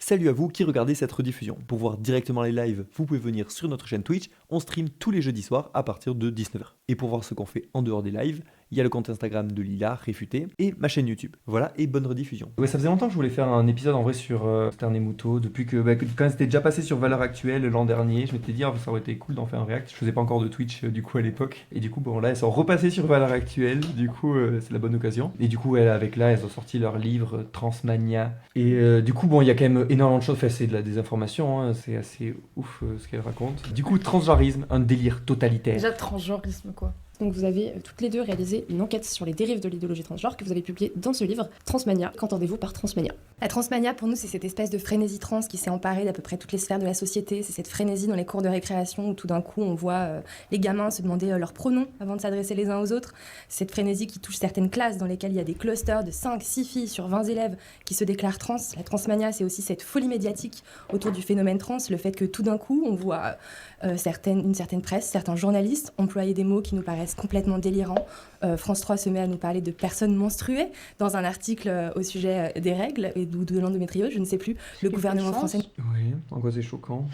Salut à vous qui regardez cette rediffusion. Pour voir directement les lives, vous pouvez venir sur notre chaîne Twitch. On stream tous les jeudis soirs à partir de 19h. Et pour voir ce qu'on fait en dehors des lives, il y a le compte Instagram de Lila, Réfuté, et ma chaîne YouTube. Voilà, et bonne rediffusion. Ouais, ça faisait longtemps que je voulais faire un épisode en vrai sur Stern et Mouton, depuis que quand c'était déjà passé sur Valeurs Actuelles l'an dernier, je m'étais dit ça aurait été cool d'en faire un react. Je faisais pas encore de Twitch du coup à l'époque. Et du coup, bon là, elles sont repassées sur Valeurs Actuelles, du coup c'est la bonne occasion. Et du coup, avec là, elles ont sorti leur livre Transmania. Et du coup, bon, il y a quand même énormément de choses, enfin, c'est de la désinformation, hein, c'est assez ouf ce qu'elle raconte. Du coup, transgenrisme, un délire totalitaire. Déjà, transgenrisme, quoi. Donc vous avez toutes les deux réalisé une enquête sur les dérives de l'idéologie transgenre que vous avez publiée dans ce livre, Transmania. Qu'entendez-vous par Transmania ? La Transmania, pour nous, c'est cette espèce de frénésie trans qui s'est emparée d'à peu près toutes les sphères de la société. C'est cette frénésie dans les cours de récréation où tout d'un coup on voit les gamins se demander leurs pronoms avant de s'adresser les uns aux autres. C'est cette frénésie qui touche certaines classes dans lesquelles il y a des clusters de 5-6 filles sur 20 élèves qui se déclarent trans. La Transmania, c'est aussi cette folie médiatique autour du phénomène trans, le fait que tout d'un coup on voit une certaine presse, certains journalistes employer des mots qui nous paraissent complètement délirants. France 3 se met à nous parler de personnes menstruées dans un article au sujet des règles et de l'endométriose, je ne sais plus, le gouvernement français... Oui, en quoi c'est choquant.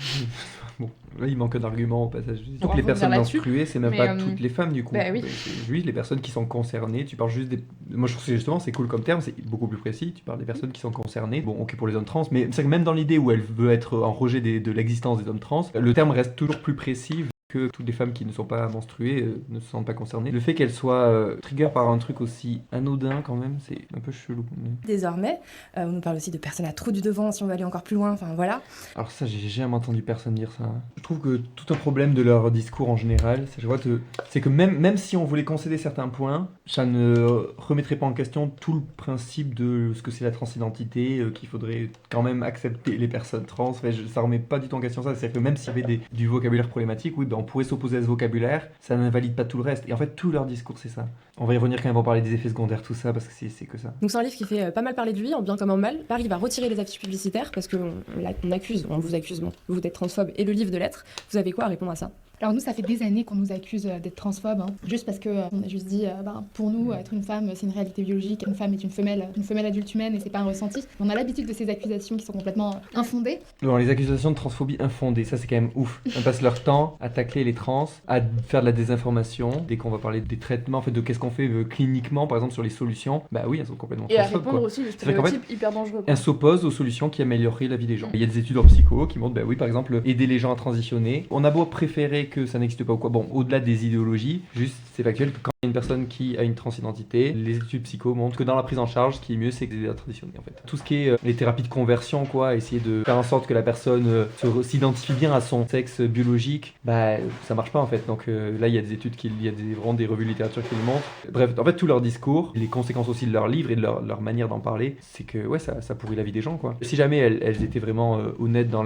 Bon, là il manque d'arguments au passage. On Donc les va personnes revenir là-dessus, menstruées, c'est même mais, pas toutes les femmes du coup. Bah oui. C'est juste les personnes qui sont concernées. Tu parles juste des... Moi je trouve que justement c'est cool comme terme, c'est beaucoup plus précis. Tu parles des personnes qui sont concernées. Bon, ok pour les hommes trans, mais c'est que même dans l'idée où elle veut être en rejet de l'existence des hommes trans, le terme reste toujours plus précis. Que toutes les femmes qui ne sont pas menstruées ne se sentent pas concernées. Le fait qu'elles soient trigger par un truc aussi anodin quand même, c'est un peu chelou. Mais... Désormais, on nous parle aussi de personnes à trous du devant si on veut aller encore plus loin, enfin voilà. Alors ça, j'ai jamais entendu personne dire ça. Je trouve que tout un problème de leur discours en général, c'est que même si on voulait concéder certains points, ça ne remettrait pas en question tout le principe de ce que c'est la transidentité, qu'il faudrait quand même accepter les personnes trans. Enfin, ça remet pas du tout en question ça. C'est-à-dire que même s'il y avait du vocabulaire problématique, oui, on pourrait s'opposer à ce vocabulaire, ça n'invalide pas tout le reste. Et en fait, tout leur discours, c'est ça. On va y revenir quand même, on va parler des effets secondaires, tout ça, parce que c'est que ça. Donc c'est un livre qui fait pas mal parler de lui, en bien comme en mal. Paris va retirer les affiches publicitaires parce qu'on vous accuse, bon, vous d'être transphobe et le livre de lettres. Vous avez quoi à répondre à ça ? Alors nous, ça fait des années qu'on nous accuse d'être transphobe, hein. Juste parce qu'on a juste dit, pour nous, être une femme, c'est une réalité biologique, une femme est une femelle adulte humaine et c'est pas un ressenti. On a l'habitude de ces accusations qui sont complètement infondées. Non, les accusations de transphobie infondées, ça c'est quand même ouf. On passe leur temps à tacler les trans, à faire de la désinformation. Dès qu'on va parler des traitements, en fait, de qu'est-ce qu'on fait cliniquement, par exemple sur les solutions, bah oui, elles sont complètement et transphobes. Et à répondre aussi aux stéréotypes hyper dangereux. Elles s'opposent aux solutions qui amélioreraient la vie des gens. Il y a des études en psycho qui montrent, bah oui, par exemple, aider les gens à transitionner. On a beau préférer que ça n'existe pas ou quoi. Bon, au-delà des idéologies, juste c'est factuel que quand il y a une personne qui a une transidentité, les études psycho montrent que dans la prise en charge, ce qui est mieux, c'est d'aider à transitionner en fait. Tout ce qui est les thérapies de conversion, quoi, essayer de faire en sorte que la personne s'identifie bien à son sexe biologique, bah ça marche pas en fait. Donc là, il y a des études, vraiment des revues de littérature qui le montrent. Bref, en fait, tout leur discours, les conséquences aussi de leur livre et de leur manière d'en parler, c'est que ouais, ça pourrit la vie des gens, quoi. Si jamais elles étaient vraiment honnêtes dans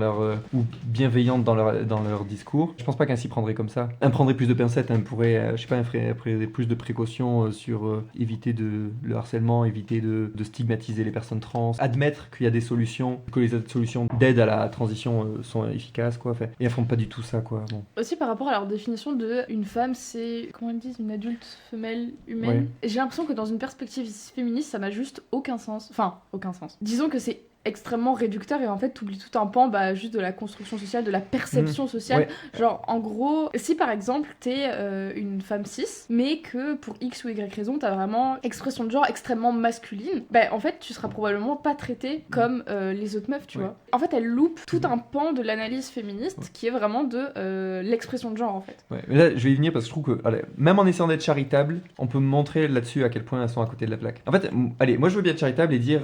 ou bienveillantes dans leur discours, je pense pas qu'elles s'y prendraient comme ça. Elle prendrait plus de pincettes, elle pourrait, je sais pas, elle ferait plus de précautions sur éviter le harcèlement, éviter de stigmatiser les personnes trans, admettre qu'il y a des solutions, que les solutions d'aide à la transition sont efficaces, quoi. Enfin, et elles font pas du tout ça, quoi. Bon. Aussi par rapport à leur définition de une femme, c'est, comment ils disent, une adulte femelle humaine. Ouais. Et j'ai l'impression que dans une perspective féministe, ça n'a juste aucun sens. Enfin, aucun sens. Disons que c'est extrêmement réducteur et en fait t'oublies tout un pan juste de la construction sociale, de la perception sociale. Ouais. Genre en gros, si par exemple t'es une femme cis mais que pour X ou Y raison t'as vraiment expression de genre extrêmement masculine, en fait tu seras probablement pas traitée comme les autres meufs, tu vois. En fait elle loupe tout un pan de l'analyse féministe qui est vraiment de l'expression de genre en fait. Ouais, mais là je vais y venir parce que je trouve que même en essayant d'être charitable, on peut montrer là-dessus à quel point elles sont à côté de la plaque. En fait, allez, moi je veux bien être charitable et dire,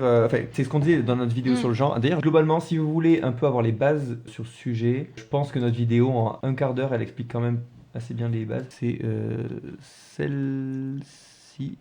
c'est ce qu'on disait dans notre vidéo sur le genre. D'ailleurs, globalement, si vous voulez un peu avoir les bases sur ce sujet, je pense que notre vidéo, en un quart d'heure, elle explique quand même assez bien les bases. C'est celle-ci,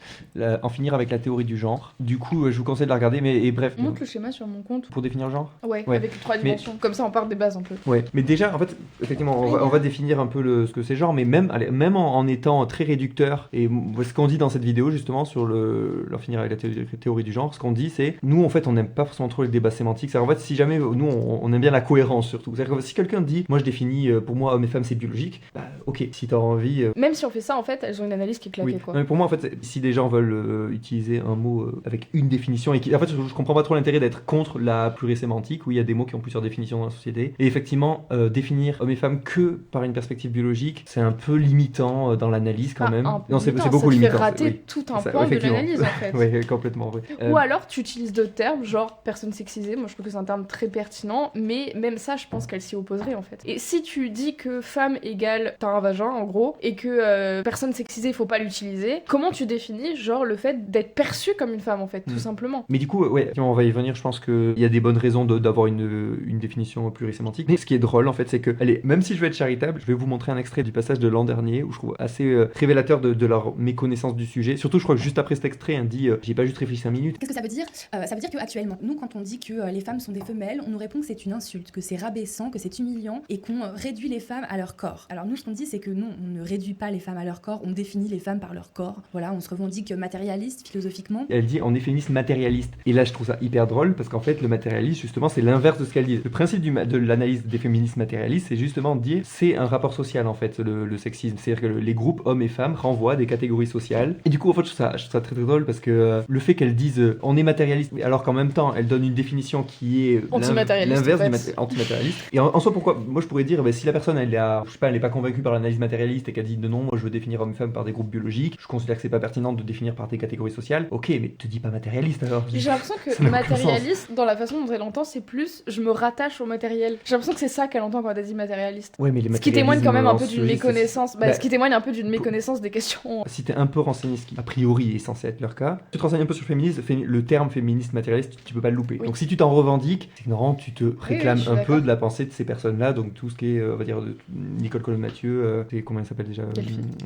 en finir avec la théorie du genre. Du coup, je vous conseille de la regarder, mais bref. Montre le schéma sur mon compte. Pour définir le genre ? Ouais, avec 3 dimensions. Comme ça, on part des bases un peu. Ouais, mais déjà, en fait, effectivement, on va définir un peu ce que c'est genre, mais même en étant très réducteur, et ce qu'on dit dans cette vidéo, justement, sur leur finir avec la théorie du genre, ce qu'on dit, c'est, nous, en fait, on n'aime pas forcément trop les débats sémantiques. C'est-à-dire, en fait, si jamais, nous, on aime bien la cohérence, surtout. C'est-à-dire que si quelqu'un dit, moi, je définis, pour moi, hommes et femmes, c'est biologique, ok, si t'as envie... Même si on fait ça, en fait, elles ont une analyse qui est claquée, quoi. Non, mais pour moi, en fait, Si des gens veulent utiliser un mot avec une définition, et en fait, je comprends pas trop l'intérêt d'être contre la plurisémantique, où il y a des mots qui ont plusieurs définitions dans la société. Et effectivement, définir hommes et femmes que par une perspective biologique, c'est un peu limitant dans l'analyse quand même. Non, c'est beaucoup limitant. limitant. Ça te fait rater tout un point de l'analyse en fait. Oui, complètement vrai. Ou alors tu utilises d'autres termes, genre personne sexisée. Moi je trouve que c'est un terme très pertinent, mais même ça, je pense qu'elle s'y opposerait en fait. Et si tu dis que femme égale t'as un vagin en gros, et que personne sexisée, faut pas l'utiliser, comment tu définis genre le fait d'être perçue comme une femme en fait, tout simplement. Mais du coup, ouais, on va y venir, je pense qu'il y a des bonnes raisons d'avoir une définition plurisémantique. Mais ce qui est drôle en fait, c'est que, allez, même si je veux être charitable, je vais vous montrer un extrait du passage de l'an dernier où je trouve assez révélateur de leur méconnaissance du sujet. Surtout, je crois que juste après cet extrait, on dit j'ai pas juste réfléchi 5 minutes. Qu'est-ce que ça veut dire? Ça veut dire qu'actuellement, nous, quand on dit que les femmes sont des femelles, on nous répond que c'est une insulte, que c'est rabaissant, que c'est humiliant et qu'on réduit les femmes à leur corps. Alors nous, ce qu'on dit, c'est que non, on ne réduit pas les femmes à leur corps, on définit les femmes par leur corps. Voilà, on se revendique matérialiste, philosophiquement. Elle dit on est féministe matérialiste. Et là, je trouve ça hyper drôle parce qu'en fait, le matérialiste, justement, c'est l'inverse de ce qu'elle dit. Le principe de l'analyse des féministes matérialistes, c'est justement de dire c'est un rapport social en fait, le sexisme. C'est-à-dire que les groupes hommes et femmes renvoient des catégories sociales. Et du coup, en fait, je trouve ça très très drôle parce que le fait qu'elle dise on est matérialiste, alors qu'en même temps, elle donne une définition qui est l'inverse du antimatérialiste. Et en soi, pourquoi moi je pourrais dire si la personne elle est pas convaincue par l'analyse matérialiste et qu'elle dit non, moi je veux définir hommes et femmes par des groupes biologiques, je considère que c'est pas pertinent de définir par des catégories sociales. Ok, mais te dis pas matérialiste alors. J'ai l'impression que matérialiste, dans la façon dont elle entend, c'est plus je me rattache au matériel. J'ai l'impression que c'est ça qu'elle entend quand elle dit matérialiste. Ouais, mais ce qui témoigne quand même un peu d'une méconnaissance. Ce qui témoigne un peu d'une méconnaissance des questions. Si t'es un peu renseigné, ce qui a priori est censé être leur cas, tu te renseignes un peu sur le féminisme, le terme féministe matérialiste, tu peux pas le louper. Oui. Donc si tu t'en revendiques, c'est que normalement tu te réclames un peu de la pensée de ces personnes-là, donc tout ce qui est, on va dire, de Nicole Colomb-Mathieu, comment elle s'appelle déjà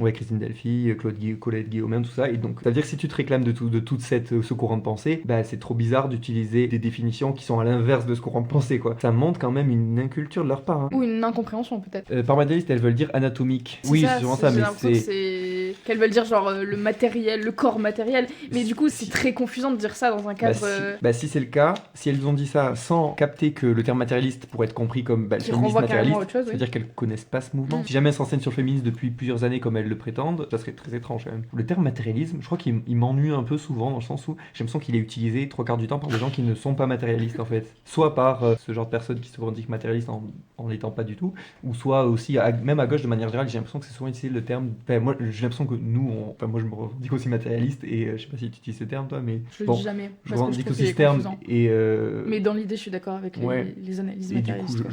ouais, Christine Delphi, Colette Guillaume, tout ça. Et donc, ça veut dire que si tu te réclames de tout ce courant de pensée, bah, c'est trop bizarre d'utiliser des définitions qui sont à l'inverse de ce courant de pensée, quoi. Ça montre quand même une inculture de leur part. Hein. Ou une incompréhension, peut-être. Par matérialiste, elles veulent dire anatomique. Oui, c'est vraiment ça, mais c'est... qu'elles veulent dire genre le matériel, le corps matériel. Mais du coup, c'est très confusant de dire ça dans un cadre... si c'est le cas, si elles ont dit ça sans capter que le terme matérialiste pourrait être compris comme le féminisme matérialiste, c'est-à-dire qu'elles connaissent pas ce mouvement. Si jamais elles s'enseignent sur le féminisme depuis plusieurs années comme elles le prétendent, ça serait très étrange quand même. Le terme matérialisme, je crois qu'il m'ennuie un peu souvent dans le sens où j'ai l'impression qu'il est utilisé 3/4 du temps par des gens qui ne sont pas matérialistes en fait. Soit par ce genre de personnes qui se revendiquent matérialistes en l'étant pas du tout, ou soit aussi, même à gauche de manière générale, j'ai l'impression que c'est souvent utilisé le terme... moi j'ai l'impression que nous, moi je me revendique aussi matérialiste et je sais pas si tu utilises ce terme toi, mais... Je le dis jamais. Je revendique aussi ce terme et... Mais dans l'idée je suis d'accord avec les analyses matérialistes. Et du coup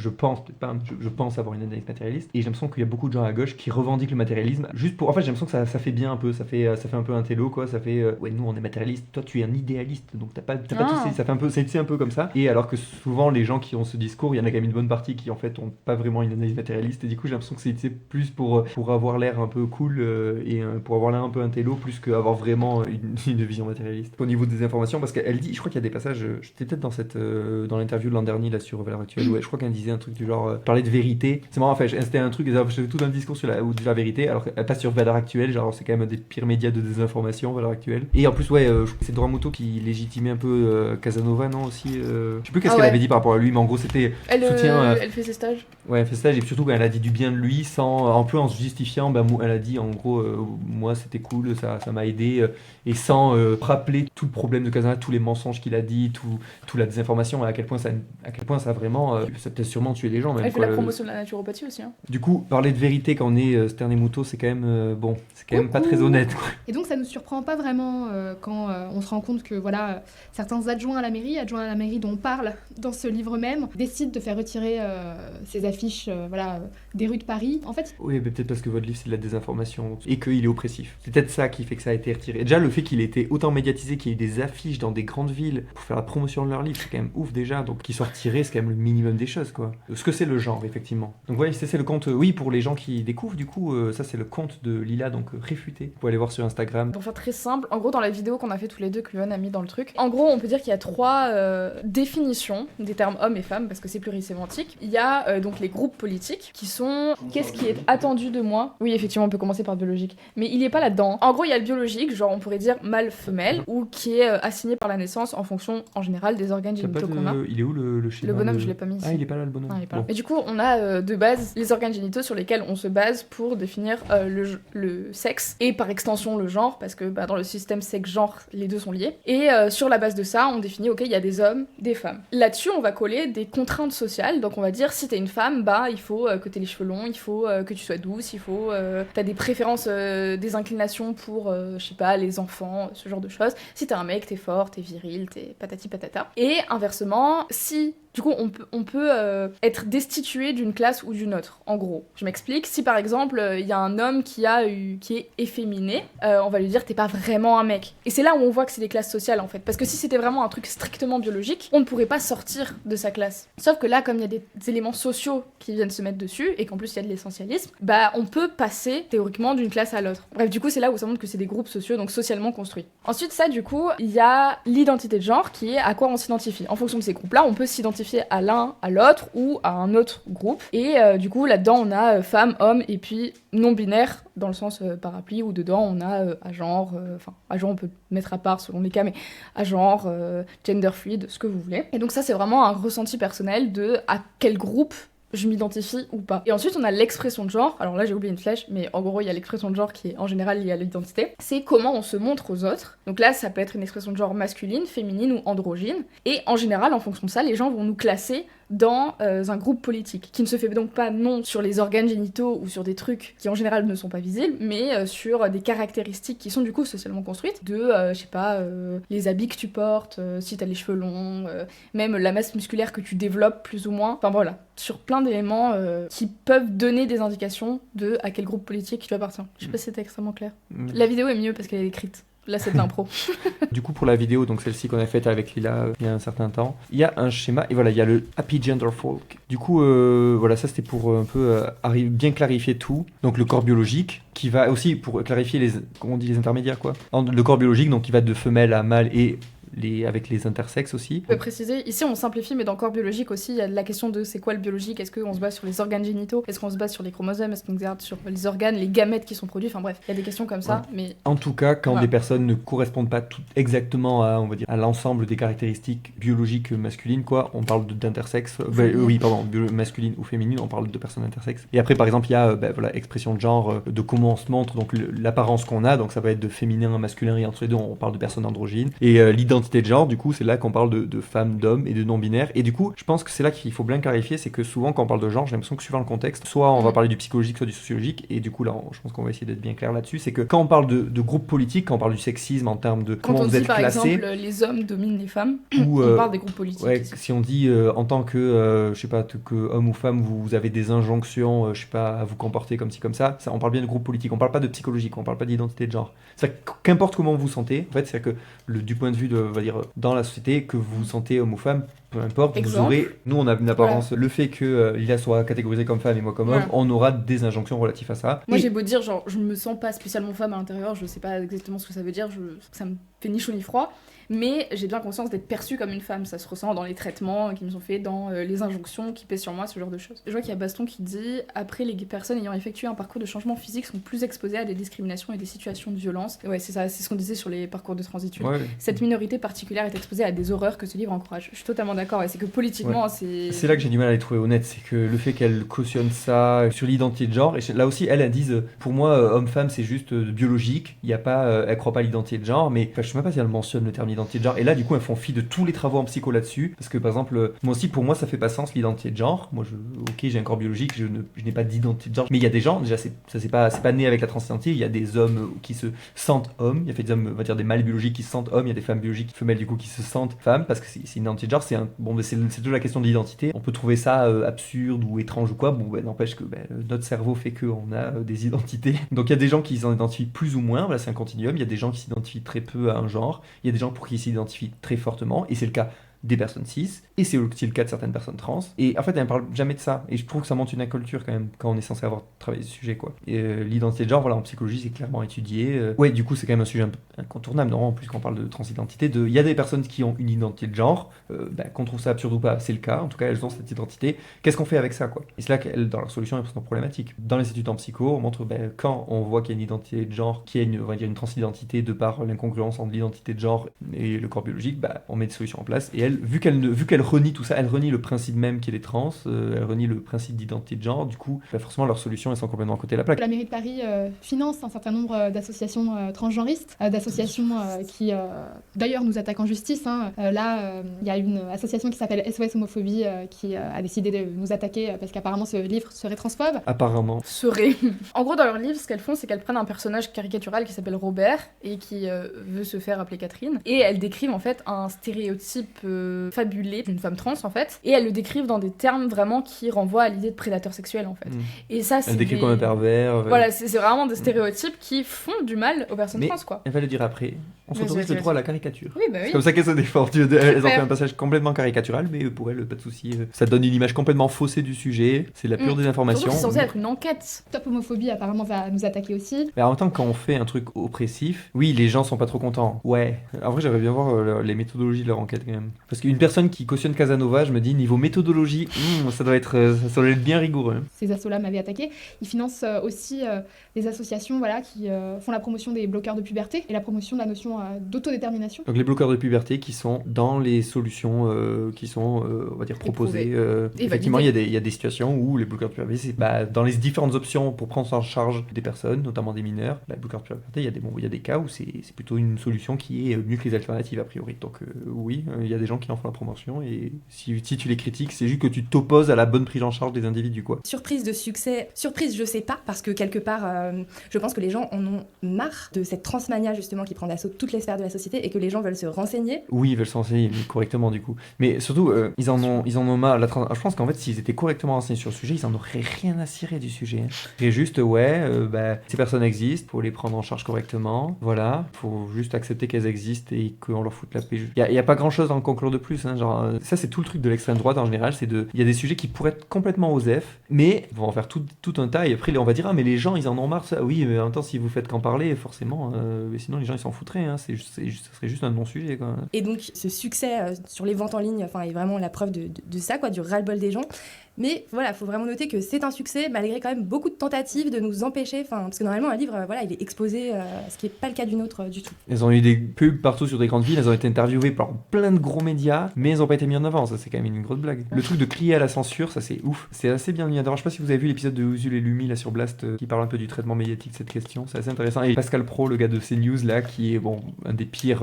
je pense avoir une analyse matérialiste et j'ai l'impression qu'il y a beaucoup de gens à gauche qui revendiquent le matérialisme juste pour... En fait j'ai l'impression que ça fait bien un peu, ça fait un peu un télo quoi, ça fait ouais nous on est matérialiste, toi tu es un idéaliste donc t'as pas touché, ça fait un peu, c'est un peu comme ça. Et alors que souvent les gens qui ont ce discours, il y en a quand même une bonne partie qui en fait ont pas vraiment une analyse matérialiste et du coup j'ai l'impression que c'est plus pour avoir l'air un peu cool et pour avoir l'air un peu un télo plus qu'avoir vraiment une vision matérialiste. Au niveau des informations, parce qu'elle dit, je crois qu'il y a des passages, j'étais peut-être dans l'interview de l'an dernier là sur Valeurs Actuelles, ouais, je crois qu'elle disait un truc du genre parler de vérité. C'est marrant en fait, c'était un truc, j'avais tout un discours sur la vérité alors qu'elle passe sur Valeurs Actuelles, genre c'est quand même un des pires médias de désinformation, Valeurs Actuelles. Et en plus ouais, c'est Droit-Moutot qui légitimait un peu Casanova, non aussi je sais plus qu'est-ce qu'elle avait dit par rapport à lui, mais en gros c'était soutien. Elle fait ses stages. Ouais, elle fait ses stages et surtout quand elle a dit du bien de lui en se justifiant, elle a dit en gros moi c'était cool, ça m'a aidé et sans rappeler tout le problème de Casanova, tous les mensonges qu'il a dit, toute la désinformation, à quel point ça a vraiment ça peut sûrement tué les gens même. Elle fait la promotion de la naturopathie aussi. Hein. Du coup, parler de vérité quand on est Stern et Moutot, c'est quand même c'est quand même pas très honnête. Quoi. Et donc ça nous surprend pas vraiment quand on se rend compte que voilà certains adjoints à la mairie dont on parle dans ce livre même, décident de faire retirer ces affiches des rues de Paris. En fait, oui, mais peut-être parce que votre livre c'est de la désinformation et qu'il est oppressif. C'est peut-être ça qui fait que ça a été retiré. Déjà le fait qu'il ait été autant médiatisé, qu'il y ait eu des affiches dans des grandes villes pour faire la promotion de leur livre, c'est quand même ouf déjà. Donc qu'il soit retiré, c'est quand même le minimum des choses quoi. Ce que c'est le genre effectivement. Donc ouais, c'est le compte. Oui, pour les gens qui découvrent du coup, ça c'est le compte de Lila, donc réfuté. Vous pouvez aller voir sur Instagram. Pour faire très simple, en gros dans la vidéo qu'on a fait tous les deux, que Luan a mis dans le truc, en gros on peut dire qu'il y a 3 définitions des termes hommes et femmes parce que c'est plurisémantique. Il y a donc les groupes politiques qui sont qu'est-ce qui est attendu de moi. Oui effectivement on peut commencer par biologique, mais il est pas là-dedans. En gros il y a le biologique, genre on pourrait dire mâle-femelle, ou qui est assigné par la naissance en fonction en général des organes génitaux qu'on a. Il est où le schéma? Le bonhomme je l'ai pas mis ici. Ah il est pas là le bonhomme. Non, il est pas là. Mais du coup on a de base les organes génitaux sur lesquels on se base pour définir le sexe et par extension le genre, parce que dans le système sexe-genre, les deux sont liés. Et sur la base de ça, on définit, ok, il y a des hommes, des femmes. Là-dessus, on va coller des contraintes sociales. Donc on va dire, si t'es une femme, il faut que t'aies les cheveux longs, il faut que tu sois douce, il faut... t'as des préférences, des inclinations pour, je sais pas, les enfants, ce genre de choses. Si t'es un mec, t'es fort, t'es viril, t'es patati patata. Et inversement, si... Du coup, on peut être destitué d'une classe ou d'une autre, en gros. Je m'explique. Si par exemple, il y a un homme qui est efféminé, on va lui dire t'es pas vraiment un mec. Et c'est là où on voit que c'est des classes sociales en fait. Parce que si c'était vraiment un truc strictement biologique, on ne pourrait pas sortir de sa classe. Sauf que là, comme il y a des éléments sociaux qui viennent se mettre dessus, et qu'en plus il y a de l'essentialisme, on peut passer théoriquement d'une classe à l'autre. Bref, du coup, c'est là où ça montre que c'est des groupes sociaux, donc socialement construits. Ensuite, ça, du coup, il y a l'identité de genre qui est à quoi on s'identifie. En fonction de ces groupes-là, on peut s'identifier à l'un, à l'autre ou à un autre groupe. Et du coup, là-dedans, on a femme, homme et puis non-binaire dans le sens parapluie, où dedans, on a à genre, à genre, on peut mettre à part selon les cas, mais à genre, gender fluid, ce que vous voulez. Et donc ça, c'est vraiment un ressenti personnel de à quel groupe je m'identifie ou pas. Et ensuite, on a l'expression de genre. Alors là, j'ai oublié une flèche, mais en gros, il y a l'expression de genre qui est en général liée à l'identité. C'est comment on se montre aux autres. Donc là, ça peut être une expression de genre masculine, féminine ou androgyne. Et en général, en fonction de ça, les gens vont nous classer dans un groupe politique, qui ne se fait donc pas non sur les organes génitaux ou sur des trucs qui en général ne sont pas visibles, mais sur des caractéristiques qui sont du coup socialement construites, de, je sais pas, les habits que tu portes, si t'as les cheveux longs, même la masse musculaire que tu développes plus ou moins, enfin voilà, sur plein d'éléments qui peuvent donner des indications de à quel groupe politique tu appartiens. Je sais pas si c'était extrêmement clair. La vidéo est mieux parce qu'elle est écrite. Là, c'est de l'impro. Du coup, pour la vidéo, donc celle-ci qu'on a faite avec Lila il y a un certain temps, il y a un schéma, et voilà, il y a le Happy Gender Folk. Du coup, voilà, ça c'était pour un peu bien clarifier tout. Donc le corps biologique, qui va aussi, pour clarifier comment on dit, les intermédiaires, quoi. Le corps biologique, donc qui va de femelle à mâle et avec les intersexes aussi. Je peux préciser, ici on simplifie, mais dans le corps biologique aussi, il y a la question de c'est quoi le biologique, est-ce qu'on se base sur les organes génitaux, est-ce qu'on se base sur les chromosomes, est-ce qu'on se garde sur les organes, les gamètes qui sont produits, enfin bref, il y a des questions comme ça, mais... En tout cas, quand des personnes ne correspondent pas exactement à, on va dire, à l'ensemble des caractéristiques biologiques masculines, quoi, on parle d'intersexe, masculine ou féminine, on parle de personnes intersexes. Et après, par exemple, il y a voilà, expression de genre, de comment on se montre, donc l'apparence qu'on a, donc ça va être de féminin, masculin, et entre les deux, on parle de personnes androgynes. Et l'identité de genre, du coup, c'est là qu'on parle de femmes, d'hommes et de non-binaires. Et du coup, je pense que c'est là qu'il faut bien clarifier, c'est que souvent, quand on parle de genre, j'ai l'impression que suivant le contexte, soit on va parler du psychologique, soit du sociologique. Et du coup, là, je pense qu'on va essayer d'être bien clair là-dessus. C'est que quand on parle de groupes politiques, quand on parle du sexisme en termes de comment vous êtes classés... Quand on dit, par exemple, les hommes dominent les femmes, ou, on parle des groupes politiques. Ouais, si on dit en tant que, je sais pas, que homme ou femme, vous avez des injonctions, je sais pas, à vous comporter comme ci, comme ça, on parle bien de groupes politiques. On parle pas de psychologique, on parle pas d'identité de genre. C'est qu'importe comment vous vous sentez, en fait, c'est que du point de vue de, on va dire, dans la société, que vous vous sentez homme ou femme, peu importe, vous aurez... Nous, on a une apparence... Voilà. Le fait que Lila soit catégorisée comme femme et moi comme homme, on aura des injonctions relatives à ça. Moi, j'ai beau dire, genre, je me sens pas spécialement femme à l'intérieur, je sais pas exactement ce que ça veut dire, ça me fait ni chaud ni froid, mais j'ai bien conscience d'être perçue comme une femme, ça se ressent dans les traitements qui me sont faits, dans les injonctions qui pèsent sur moi, ce genre de choses. Je vois qu'il y a Baston qui dit « Après, les personnes ayant effectué un parcours de changement physique sont plus exposées à des discriminations et des situations de violence. » Ouais, c'est ça, c'est ce qu'on disait sur les parcours de transitude. Ouais. Cette minorité particulière est exposée à des horreurs que ce livre encourage. Je suis totalement d'accord, et c'est que politiquement, c'est... C'est là que j'ai du mal à les trouver honnêtes, c'est que le fait qu'elle cautionne ça sur l'identité de genre, et là aussi, elles disent « Pour moi, homme-femme, c'est juste biologique, il y a pas, elle croit pas à l'identité de genre, mais je sais même pas si elle mentionne le terme d'identité de genre. » Et là, du coup, elles font fi de tous les travaux en psycho là-dessus, parce que par exemple, moi aussi, pour moi, ça fait pas sens l'identité de genre. Moi, ok, j'ai un corps biologique, je n'ai pas d'identité de genre, mais il y a des gens, déjà, c'est pas né avec la transidentité. Il y a des hommes qui se sentent hommes, il y a des hommes, on va dire des mâles biologiques qui se sentent hommes, il y a des femmes biologiques, femelles du coup, qui se sentent femmes, parce que c'est une identité de genre, c'est toujours la question de l'identité. On peut trouver ça absurde ou étrange ou quoi, n'empêche que notre cerveau fait qu'on a des identités. Donc il y a des gens qui s'identifient plus ou moins, voilà, c'est un continuum. Il y a des gens qui s'identifient très peu à un genre, il y a des gens pour qui ils s'identifient très fortement, et c'est le cas des personnes cis, et c'est aussi le cas de certaines personnes trans. Et en fait, elle ne parle jamais de ça. Et je trouve que ça montre une inculture quand même, quand on est censé avoir travaillé ce sujet, quoi. Et l'identité de genre, voilà, en psychologie, c'est clairement étudié. Ouais, du coup, c'est quand même un sujet un peu incontournable, non, en plus, quand on parle de transidentité. Il y a des personnes qui ont une identité de genre, qu'on trouve ça absurde ou pas, c'est le cas. En tout cas, elles ont cette identité. Qu'est-ce qu'on fait avec ça, quoi? Et c'est là qu'elles, dans leur solution, elles sont problématiques. Dans les études en psycho, on montre, quand on voit qu'il y a une identité de genre, qu'il y a on va dire une transidentité de par l'incongruence entre l'identité de genre et le corps biologique, on met des solutions en place. Et elles elle, vu qu'elle renie tout ça, elle renie le principe même qu'il est trans, elle renie le principe d'identité de genre, du coup, forcément, leurs solutions, elles sont complètement à côté de la plaque. La mairie de Paris finance un certain nombre d'associations transgenristes, d'associations qui, d'ailleurs, nous attaquent en justice. Là, il y a une association qui s'appelle SOS Homophobie qui a décidé de nous attaquer parce qu'apparemment ce livre serait transphobe. Apparemment. En gros, dans leur livre, ce qu'elles font, c'est qu'elles prennent un personnage caricatural qui s'appelle Robert et qui veut se faire appeler Catherine. Et elles décrivent en fait un stéréotype fabulé d'une femme trans en fait. Et elles le décrivent dans des termes vraiment qui renvoient à l'idée de prédateur sexuel en fait. Et ça, c'est. Elle décrit comme un pervers. Voilà, c'est vraiment des stéréotypes qui font du mal aux personnes trans quoi. Elle va le dire après. On se Vas-y, retrouve vas-y, le droit à vas-y. la caricature. Oui, bah oui. C'est comme ça qu'elles se défendent. Elles ont Super. fait un passage complètement caricatural, mais pour elles, pas de souci. Ça donne une image complètement faussée du sujet. C'est de la pure Surtout désinformation. que c'est censé être une enquête. Top Homophobie apparemment va nous attaquer aussi. Mais en même temps, quand on fait un truc oppressif, oui, les gens sont pas trop contents. Ouais. En vrai, j'aimerais bien voir les méthodologies de leur enquête quand même. Parce qu'une personne qui cautionne Casanova, je me dis, niveau méthodologie, ça doit être bien rigoureux. Ces assos-là m'avaient attaqué. Ils financent aussi des associations qui font la promotion des bloqueurs de puberté et la promotion de la notion d'autodétermination. Donc les bloqueurs de puberté qui sont dans les solutions qui sont, on va dire, proposées. Effectivement, il y a des situations où les bloqueurs de puberté, c'est dans les différentes options pour prendre en charge des personnes, notamment des mineurs, les bloqueurs de puberté, il y a des cas où c'est plutôt une solution qui est mieux que les alternatives a priori. Donc oui, il y a des gens qui en font la promotion et si tu les critiques, c'est juste que tu t'opposes à la bonne prise en charge des individus, quoi. Surprise de succès, surprise je sais pas, parce que quelque part, je pense que les gens en ont marre de cette transmania justement qui prend d'assaut toutes les sphères de la société et que les gens veulent se renseigner. Oui, ils veulent s'enseigner correctement du coup. Mais surtout, ils en ont marre. Je pense qu'en fait, s'ils étaient correctement renseignés sur le sujet, ils en auraient rien à cirer du sujet. C'est juste, ces personnes existent, faut les prendre en charge correctement. Voilà, faut juste accepter qu'elles existent et qu'on leur foute la paix. Il y a pas grand chose à en conclure de plus. Ça, c'est tout le truc de l'extrême droite en général. Il y a des sujets qui pourraient être complètement OSEF, mais ils vont en faire tout un tas. Et après, on va dire, mais les gens, ils en ont marre. Ça. Oui, mais en même temps, si vous faites qu'en parler, forcément, mais sinon, les gens, ils s'en foutraient. Ça serait juste un non-sujet, quoi. Et donc, ce succès sur les ventes en ligne est vraiment la preuve de ça, du ras-le-bol des gens. Mais voilà, il faut vraiment noter que c'est un succès, malgré quand même beaucoup de tentatives de nous empêcher, parce que normalement, un livre, il est exposé, ce qui n'est pas le cas d'une autre du tout. Elles ont eu des pubs partout sur des grandes villes, elles ont été interviewées par plein de gros médias, mais elles n'ont pas été mises en avant, ça c'est quand même une grosse blague. Le truc de crier à la censure, ça c'est ouf, c'est assez bien mis en avant. Je sais pas si vous avez vu l'épisode de Usul et Lumi là sur Blast, qui parle un peu du traitement médiatique de cette question, c'est assez intéressant. Et Pascal Pro, le gars de CNews là, qui est un des pires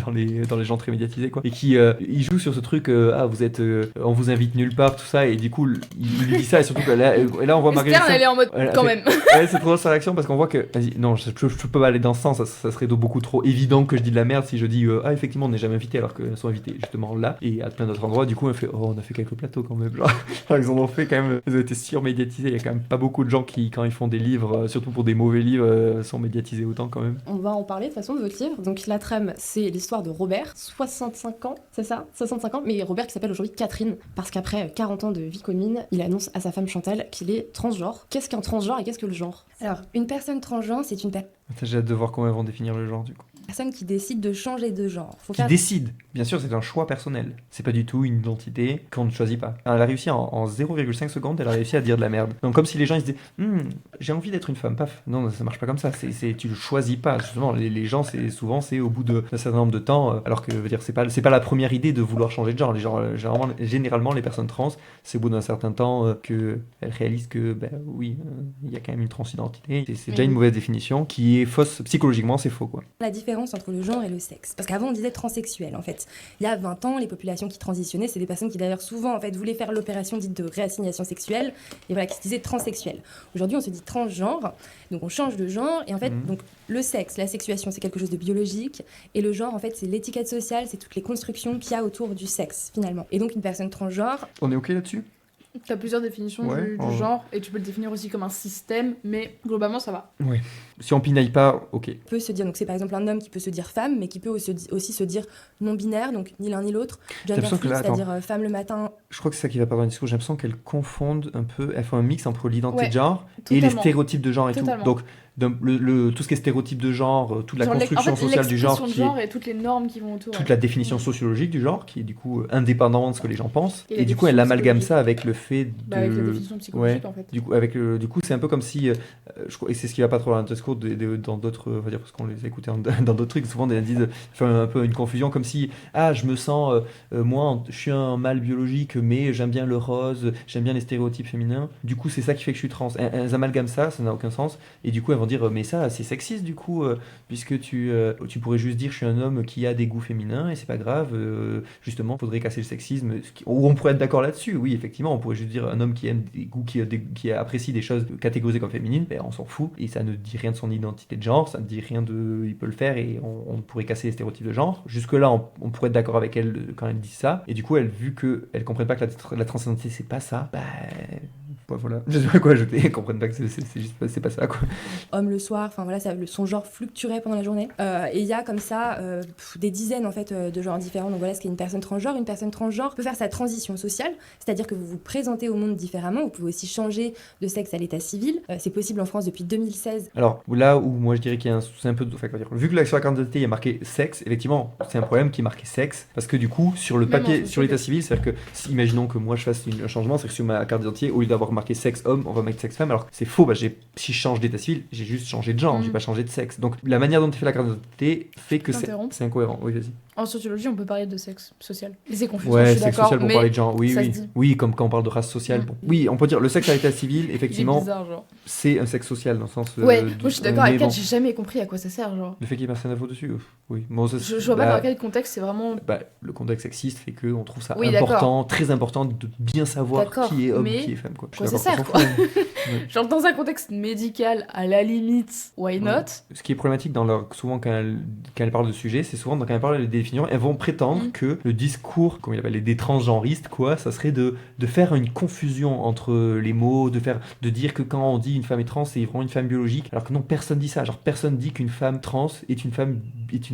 dans les gens très médiatisés, quoi, et qui il joue sur ce truc, vous êtes, on vous invite nulle part, tout ça, et du coup, il lui dit ça, et surtout que là on voit Marguerite Esther, elle est en mode quand même. Ouais, c'est trop drôle sa réaction parce qu'on voit que non, je peux pas aller dans ce sens, ça serait beaucoup trop évident que je dis de la merde si je dis effectivement on n'est jamais invité alors qu'elles sont invitées justement là et à plein d'autres endroits. Du coup on a fait quelques plateaux quand même, genre ils en ont fait quand même, ils ont été surmédiatisés. Il y a quand même pas beaucoup de gens qui, quand ils font des livres, surtout pour des mauvais livres, sont médiatisés autant quand même. On va en parler de toute façon de votre livre. Donc la trame, c'est l'histoire de Robert, 65 ans, c'est ça 65 ans, mais Robert qui s'appelle aujourd'hui Catherine, parce qu'après 40 ans de vie commune, il annonce à sa femme Chantal qu'il est transgenre. Qu'est-ce qu'un transgenre et qu'est-ce que le genre ? Alors, une personne transgenre, c'est une J'ai hâte de voir comment elles vont définir le genre du coup. personne qui décide de changer de genre. Qui décide. Bien sûr, c'est un choix personnel. C'est pas du tout une identité qu'on ne choisit pas. Elle a réussi en 0,5 secondes, elle a réussi à dire de la merde. Donc comme si les gens ils se disaient j'ai envie d'être une femme, paf. Non, ça marche pas comme ça. Tu le choisis pas. Justement, les gens, c'est au bout d'un certain nombre de temps, alors que veut dire c'est pas la première idée de vouloir changer de genre. Les gens, généralement, les personnes trans, c'est au bout d'un certain temps qu'elles réalisent que il y a quand même une transidentité. C'est déjà une mauvaise définition qui est fausse. Psychologiquement, c'est faux, quoi. La différence entre le genre et le sexe. Parce qu'avant, on disait transsexuel, en fait. Il y a 20 ans, les populations qui transitionnaient, c'est des personnes qui, d'ailleurs, souvent, en fait, voulaient faire l'opération dite de réassignation sexuelle, et voilà, qui se disaient transsexuel. Aujourd'hui, on se dit transgenre, donc on change de genre, et en fait, donc, le sexe, la sexuation, c'est quelque chose de biologique, et le genre, en fait, c'est l'étiquette sociale, c'est toutes les constructions qu'il y a autour du sexe, finalement. Et donc, une personne transgenre... On est OK là-dessus ? Tu as plusieurs définitions du genre, et tu peux le définir aussi comme un système, mais globalement, ça va. Ouais. Si on pinaille pas, OK. Peut se dire, donc c'est par exemple un homme qui peut se dire femme, mais qui peut aussi se dire non-binaire, donc ni l'un ni l'autre. Genderfluid, c'est-à-dire femme le matin. Je crois que c'est ça qui va pas dans le discours. J'ai l'impression qu'elles confondent un peu, elles font un mix entre l'identité de genre totalement. et les stéréotypes de genre et Totalement. tout. Donc, tout ce qui est stéréotype de genre, toute la Genre construction sociale du genre, de genre et toutes les normes qui vont autour. toute la définition sociologique du genre, qui est du coup indépendamment de ce que les gens pensent. Et la Et du coup, elle définition amalgame psychologique. ça avec le fait de... Avec la définition psychologique, en fait. Du coup, c'est un peu comme si... et c'est ce qui va pas trop dans le discours, discours dans d'autres, on va dire, parce qu'on les a écoutés dans d'autres trucs, souvent ils disent, enfin, un peu une confusion, comme si, je me sens, moi, je suis un mâle biologique, mais j'aime bien le rose, j'aime bien les stéréotypes féminins, du coup c'est ça qui fait que je suis trans. Elles amalgament ça n'a aucun sens, et du coup elles vont dire, mais ça c'est sexiste du coup, puisque tu pourrais juste dire je suis un homme qui a des goûts féminins, et c'est pas grave, justement, faudrait casser le sexisme, ou on pourrait être d'accord là-dessus, oui, effectivement, on pourrait juste dire un homme qui aime des goûts, qui apprécie des choses catégorisées comme féminines, ben, on s'en fout, et ça ne dit rien de son identité de genre, ça ne dit rien de... il peut le faire, et on pourrait casser les stéréotypes de genre. Jusque-là, on pourrait être d'accord avec elle quand elle dit ça, et du coup, vu qu'elle comprenne pas que la transidentité, c'est pas ça, bah... voilà, je sais pas quoi ajouter, ils comprennent pas que c'est pas ça, quoi. Homme le soir, enfin voilà, son genre fluctuerait pendant la journée. Et il y a comme ça des dizaines en fait de genres différents. Donc voilà, ce qu'est une personne transgenre. Une personne transgenre peut faire sa transition sociale, c'est-à-dire que vous vous présentez au monde différemment. Vous pouvez aussi changer de sexe à l'état civil. C'est possible en France depuis 2016. Alors là où moi je dirais qu'il y a c'est un peu, enfin, vu que sur la carte d'identité il y a marqué sexe, effectivement c'est un problème qui est marqué sexe, parce que du coup sur le papier, sur l'état civil, c'est-à-dire que imaginons que moi je fasse un changement, c'est que sur ma carte d'identité, au lieu d'avoir marqué sexe homme, on va mettre sexe femme, alors que c'est faux, si je change d'état civil, j'ai juste changé de genre, j'ai pas changé de sexe. Donc la manière dont tu fais la carte d'identité fait que c'est incohérent. Oui, vas-y. En sociologie, on peut parler de sexe social. Et c'est confusant, ouais, je suis sexe d'accord, social pour mais parler de genre, oui, comme quand on parle de race sociale. Oui, on peut dire le sexe à l'état civil, effectivement, c'est un sexe social dans le sens. Ouais, moi je suis d'accord avec Kat, j'ai jamais compris à quoi ça sert, genre. Le fait qu'il y ait personne à faute dessus, oui. Bon, ça, je vois pas dans quel contexte c'est vraiment. Le contexte sexiste fait qu'on trouve ça important, très important de bien savoir qui est homme, qui est femme, quoi. Quoi ça sert, quoi. Genre dans un contexte médical, à la limite, why not? Ce qui est problématique souvent quand elles parlent de sujets, c'est souvent quand elles parlent des définitions, elles vont prétendre que le discours, comme il appelle des transgenristes, quoi, ça serait de faire une confusion entre les mots, de dire que quand on dit une femme est trans, c'est vraiment une femme biologique, alors que non, personne dit ça. Genre personne dit qu'une femme trans est une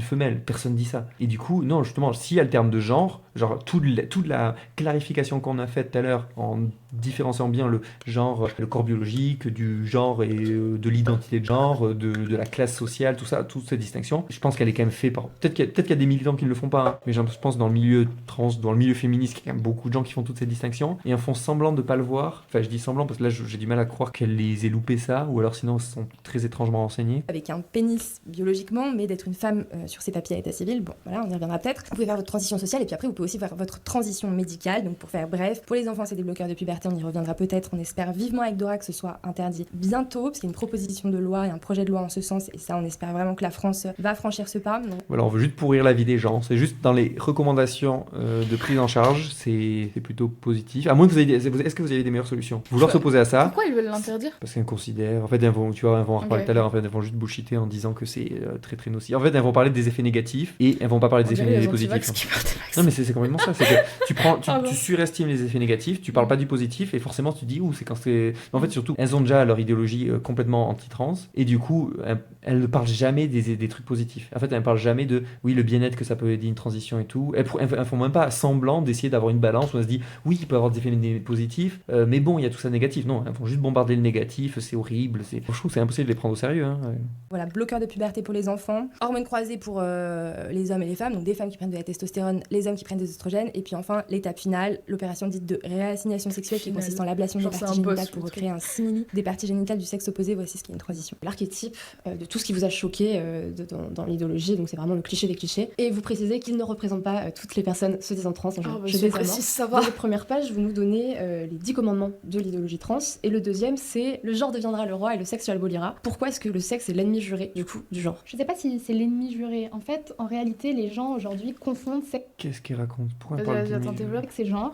femelle, personne dit ça. Et du coup, non, justement, s'il y a le terme de genre, genre toute la clarification qu'on a faite tout à l'heure en différenciant bien le genre, le corps biologique, du genre et de l'identité de genre, de la classe sociale, tout ça, toutes ces distinctions, je pense qu'elle est quand même faite par... Peut-être qu'il y a des militants qui ne le font pas, hein, mais je pense dans le milieu trans, dans le milieu féministe, il y a quand même beaucoup de gens qui font toutes ces distinctions et en font semblant de ne pas le voir. Enfin, je dis semblant parce que là, j'ai du mal à croire qu'elle les ait loupé ça, ou alors sinon, elles sont très étrangement renseignées. Avec un pénis biologiquement, mais d'être une femme sur ses papiers à état civil, bon, voilà, on y reviendra peut-être. Vous pouvez faire votre transition sociale et puis après, vous pouvez aussi faire votre transition médicale. Donc, pour faire bref, pour les enfants, c'est des bloqueurs de puberté, on y reviendra peut-être. On espère vivement avec Dora que ce soit interdit bientôt, parce qu'il y a une proposition de loi et un projet de loi en ce sens, et ça, on espère vraiment que la France va franchir ce pas. Donc... Voilà, on veut juste pourrir la vie des gens. C'est juste dans les recommandations de prise en charge, c'est plutôt positif. À moins que est-ce que vous avez des meilleures solutions? Vouloir s'opposer à ça. Pourquoi ils veulent l'interdire? Parce qu'elles considèrent. En fait, elles vont en reparler tout à l'heure. En fait, elles vont juste bullshiter en disant que c'est très très nocif. En fait, elles vont parler des effets négatifs et elles vont pas parler des effets positifs. Non, mais c'est complètement ça. C'est que tu surestimes les effets négatifs, tu parles pas du positif et forcément tu dis c'est quand c'est. En fait, surtout, elles ont déjà leur idéologie complètement anti-trans et du coup, elles ne parlent jamais des trucs positifs. En fait, elles ne parlent jamais de le bien-être que ça peut aider une transition et tout. Elles font même pas semblant d'essayer d'avoir une balance où elles se disent oui, il peut y avoir des effets positifs, mais bon, il y a tout ça négatif. Non, elles vont juste bombarder le négatif, c'est horrible. Je trouve que c'est impossible de les prendre au sérieux. Hein. Voilà, bloqueur de puberté pour les enfants, hormones croisées pour les hommes et les femmes, donc des femmes qui prennent de la testostérone, les hommes qui prennent des oestrogènes, et puis enfin l'étape finale, l'opération dite de réassignation sexuelle qui consiste en l'ablation des parties génitales pour recréer un simili des parties génitales du sexe opposé. Voici ce qui est une transition. L'archétype de tout ce qui vous a choqué dans l'idéologie, donc c'est vraiment le cliché des clichés. Et vous précisez qu'il ne représente pas toutes les personnes se disant trans. Je précise, ça va. Dans la première page, vous nous donnez les 10 commandements de l'idéologie trans, et le deuxième, c'est le genre deviendra le roi et le sexe abolira. Pourquoi est-ce que le sexe est l'ennemi juré du coup du genre? Je sais pas si c'est l'ennemi juré. En fait, en réalité, les gens aujourd'hui confondent sexe. Qu'est-ce qu'ils racontent? Pourquoi on parle sexe et genre?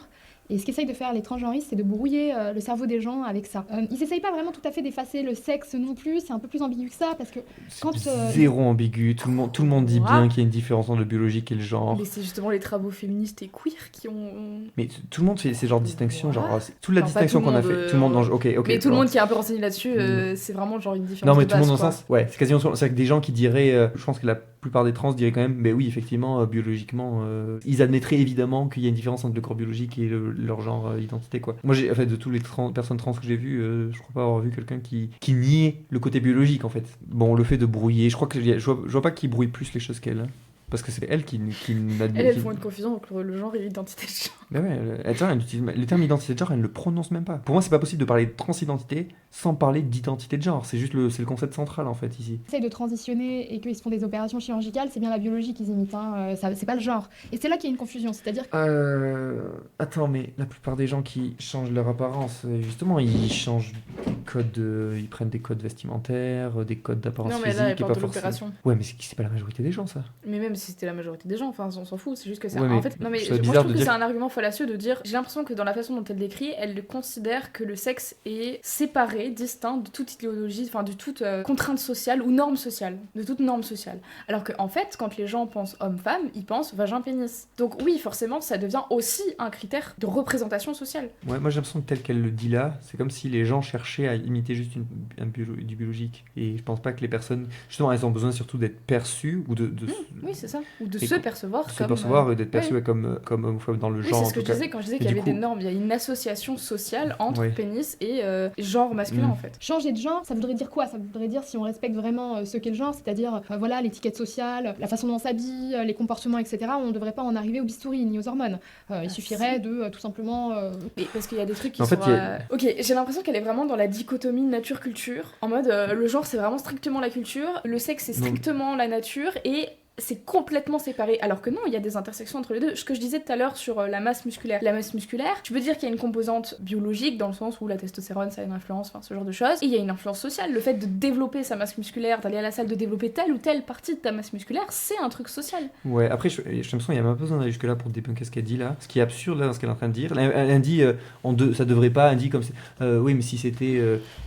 Et ce qu'essayent de faire les transgenristes, c'est de brouiller le cerveau des gens avec ça. Ils essayent pas vraiment tout à fait d'effacer le sexe non plus, c'est un peu plus ambigu que ça, parce que quand... Zéro ambigu, tout le monde dit bien qu'il y a une différence entre le biologique et le genre. Mais c'est justement les travaux féministes et queer qui ont... Mais tout le monde fait ces genres de distinctions, genre... Toute la distinction qu'on a fait, tout le monde... Ok. Mais tout le monde qui est un peu renseigné là-dessus, c'est vraiment genre une différence. Non, mais de tout le monde base, dans le sens... Ouais, c'est quasiment... C'est que des gens qui diraient... je pense que la plupart des trans diraient quand même, oui, effectivement, biologiquement, ils admettraient évidemment qu'il y a une différence entre le corps biologique et leur genre identité. Quoi. Moi, de toutes les personnes trans que j'ai vues, je crois pas avoir vu quelqu'un qui niait le côté biologique, en fait. Bon, le fait de brouiller, je vois pas qui brouille plus les choses qu'elle. parce que c'est elle qui n'a Elles font une confusion entre le genre et l'identité de genre. Ben ouais, attends, le terme identité de genre, elle ne le prononce même pas. Pour moi, c'est pas possible de parler de transidentité sans parler d'identité de genre. C'est juste c'est le concept central en fait ici. Ils essayent de transitionner et qu'ils se font des opérations chirurgicales, c'est bien la biologie qu'ils imitent, hein. C'est pas le genre. Et c'est là qu'il y a une confusion, c'est-à-dire Attends, mais la plupart des gens qui changent leur apparence, justement, ils changent des codes, ils prennent des codes vestimentaires, des codes d'apparence Non, mais physique. là, elle et parle pas de forcément. l'opération. Ouais, mais c'est pas la majorité des gens, ça. Mais même si c'était la majorité des gens, enfin, on s'en fout, c'est juste que c'est. Ouais, mais en fait, non, mais c'est moi, je bizarre trouve de que dire- c'est un argument fallacieux de dire. J'ai l'impression que dans la façon dont elle décrit, elle considère que le sexe est séparé, distinct de toute idéologie, enfin, de toute contrainte sociale ou norme sociale. De toute norme sociale. Alors qu'en fait, quand les gens pensent homme-femme, ils pensent vagin-pénis. Donc, oui, forcément, ça devient aussi un critère de représentation sociale. Ouais, moi j'ai l'impression que tel qu'elle le dit là, c'est comme si les gens cherchaient à imiter juste du biologique. Et je pense pas que les personnes, justement, elles ont besoin surtout d'être perçues ou de Oui, c'est ça. Ou de Et se que- percevoir se comme. percevoir et d'être perçues ouais. comme homophobe dans le Oui, genre. c'est en ce que tout je cas. disais quand je disais Et qu'il y du avait des coup- normes. Il y a une association sociale entre Ouais. pénis et genre masculin, Mm. en fait. changer de genre, ça voudrait dire quoi? Ça voudrait dire si on respecte vraiment ce qu'est le genre, c'est-à-dire voilà l'étiquette sociale, la façon dont on s'habille, les comportements, etc. On ne devrait pas en arriver au bistouri ni aux hormones. Il suffirait de tout simplement. Mais parce qu'il y a des trucs qui En sont. fait, il y a- Ok, j'ai l'impression qu'elle est vraiment dans la dichotomie nature-culture. En mode, le genre c'est vraiment strictement la culture, le sexe c'est Non. strictement la nature et. C'est complètement séparé, alors que non, il y a des intersections entre les deux. Ce que je disais tout à l'heure sur la masse musculaire. La masse musculaire, tu peux dire qu'il y a une composante biologique, dans le sens où la testostérone, ça a une influence, enfin ce genre de choses. Et il y a une influence sociale. Le fait de développer sa masse musculaire, d'aller à la salle, de développer telle ou telle partie de ta masse musculaire, c'est un truc social. Ouais, après, j'ai l'impression qu'il n'y a même pas besoin d'aller jusque-là pour débunker ce qu'elle dit là. Ce qui est absurde là dans ce qu'elle est en train de dire. Elle dit, ça devrait pas, elle dit comme oui, mais si c'était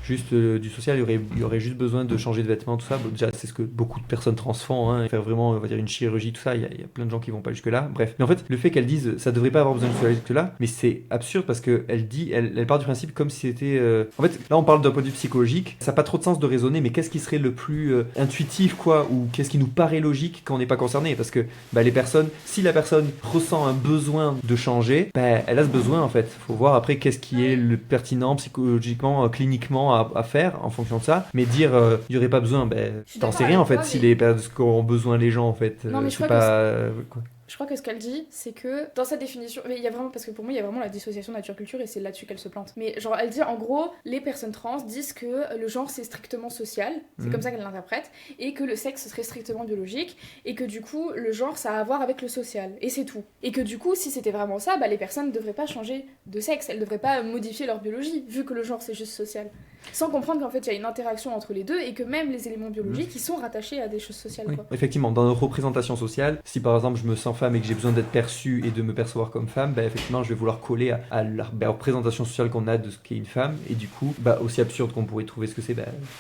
juste du social, il y aurait juste besoin de changer de vêtements, tout ça. Bon, déjà, c'est ce que beaucoup de personnes trans font, hein, faire vraiment, on va dire, une chirurgie, tout ça. Il y a plein de gens qui vont pas jusque-là. Bref. Mais en fait, le fait qu'elle dise, ça devrait pas avoir besoin de aller jusque-là, mais c'est absurde parce qu'elle dit, elle part du principe comme si c'était. En fait, là, on parle d'un point de vue psychologique. Ça n'a pas trop de sens de raisonner, mais qu'est-ce qui serait le plus intuitif, quoi, ou qu'est-ce qui nous paraît logique quand on n'est pas concerné? Parce que les personnes, si la personne ressent un besoin de changer, elle a ce besoin en fait. Faut voir après qu'est-ce qui est le pertinent psychologiquement, cliniquement à faire en fonction de ça. Mais dire il n'y aurait pas besoin, suis t'en d'accord sais rien en avec fait toi, si mais- les personnes ont besoin les gens en fait. Non, mais je c'est crois que pas. Quoi. Je crois que ce qu'elle dit, c'est que dans sa définition, mais il y a vraiment, parce que pour moi, il y a vraiment la dissociation nature-culture et c'est là-dessus qu'elle se plante. Mais genre, elle dit en gros, les personnes trans disent que le genre c'est strictement social, c'est comme ça qu'elle l'interprète, et que le sexe serait strictement biologique, et que du coup, le genre ça a à voir avec le social, et c'est tout. Et que du coup, si c'était vraiment ça, les personnes ne devraient pas changer de sexe, elles ne devraient pas modifier leur biologie, vu que le genre c'est juste social. Sans comprendre qu'en fait, il y a une interaction entre les deux et que même les éléments biologiques, ils sont rattachés à des choses sociales. Oui. Quoi. Effectivement, dans notre représentation sociale, si par exemple je me sens femme et que j'ai besoin d'être perçue et de me percevoir comme femme, effectivement je vais vouloir coller à la représentation sociale qu'on a de ce qu'est une femme, et du coup, aussi absurde qu'on pourrait trouver ce que c'est,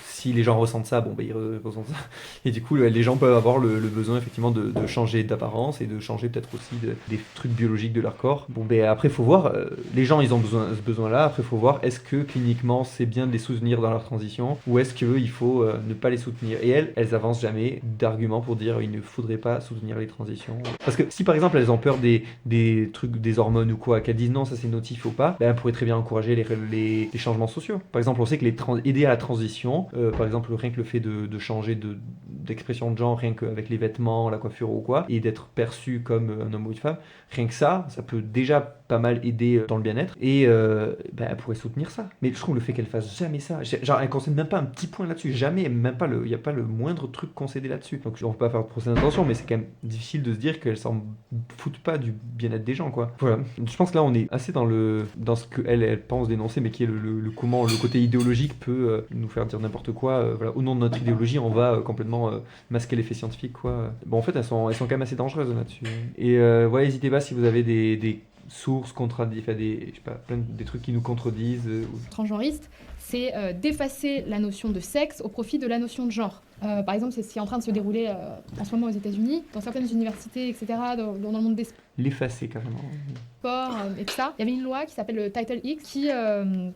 si les gens ressentent ça, ils ressentent ça, et du coup les gens peuvent avoir le besoin effectivement de changer d'apparence et de changer peut-être aussi des trucs biologiques de leur corps. Après faut voir, les gens ils ont ce besoin-là, après faut voir est-ce que cliniquement c'est bien de les soutenir dans leur transition, ou est-ce qu'il faut ne pas les soutenir. Et elles avancent jamais d'arguments pour dire il ne faudrait pas soutenir les transitions. Parce que si par exemple elles ont peur des trucs, des hormones ou quoi, qu'elles disent non ça c'est notif, faut pas, elles pourraient très bien encourager les changements sociaux. Par exemple on sait que aider à la transition, par exemple rien que le fait de changer d'expression de genre, rien qu'avec les vêtements, la coiffure ou quoi, et d'être perçu comme un homme ou une femme, rien que ça peut déjà pas mal aider dans le bien-être, et elle pourrait soutenir ça. Mais je trouve le fait qu'elle fasse jamais ça, genre elle concède même pas un petit point là-dessus, jamais, même pas il n'y a pas le moindre truc concédé là-dessus. Donc on peut pas faire de procès d'intention, mais c'est quand même difficile de se dire qu'elle s'en fout pas du bien-être des gens, quoi. Voilà. Je pense que là on est assez dans ce que elle pense dénoncer, mais qui est comment le côté idéologique peut nous faire dire n'importe quoi. Voilà. Au nom de notre idéologie, on va complètement masquer l'effet scientifique, quoi. En fait elles sont quand même assez dangereuses là-dessus. Et n'hésitez pas si vous avez des sources des trucs qui nous contredisent. Transgenriste, c'est d'effacer la notion de sexe au profit de la notion de genre. Par exemple, c'est ce qui est en train de se dérouler en ce moment aux États-Unis, dans certaines universités, etc., dans le monde des L'effacer carrément. sports et tout ça. Il y avait une loi qui s'appelle le Title X, qui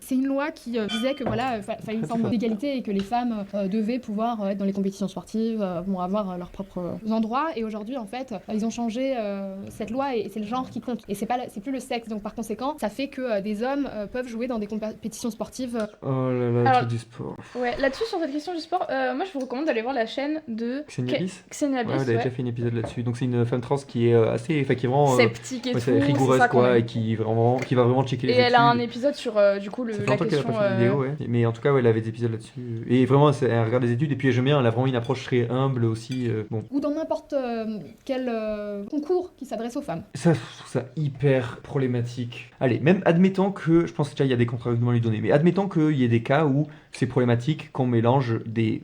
c'est une loi qui disait que voilà, fallait une forme d'égalité et que les femmes devaient pouvoir être dans les compétitions sportives, avoir leurs propres endroits. Et aujourd'hui, en fait, ils ont changé cette loi et c'est le genre qui compte. Et c'est plus le sexe. Donc par conséquent, ça fait que des hommes peuvent jouer dans des compétitions sportives. Oh là là, Alors, tout du sport. Ouais, là-dessus, sur cette question du sport, moi je vous recommande d'aller aller voir la chaîne de Xenia Bliss Xenia Ouais, Bliss, elle a déjà fait un épisode là-dessus. Donc c'est une femme trans qui est assez, enfin qui est vraiment sceptique et tout, c'est rigoureuse ça qu'on quoi, aime. et qui va vraiment checker les Et elle a un études. épisode sur du coup Ça fait la longtemps qu'elle a question. pas fait de vidéo, ouais. Mais en tout cas, ouais, elle avait des épisodes là-dessus. Et vraiment, elle regarde les études, et puis j'aime bien, elle a vraiment une approche très humble aussi. Bon, Ou dans n'importe quel concours qui s'adresse aux femmes. ça, je trouve ça hyper problématique. Allez, même admettons que, je pense que déjà il y a des contre-arguments à lui donner, mais admettons qu'il y ait des cas où c'est problématique qu'on mélange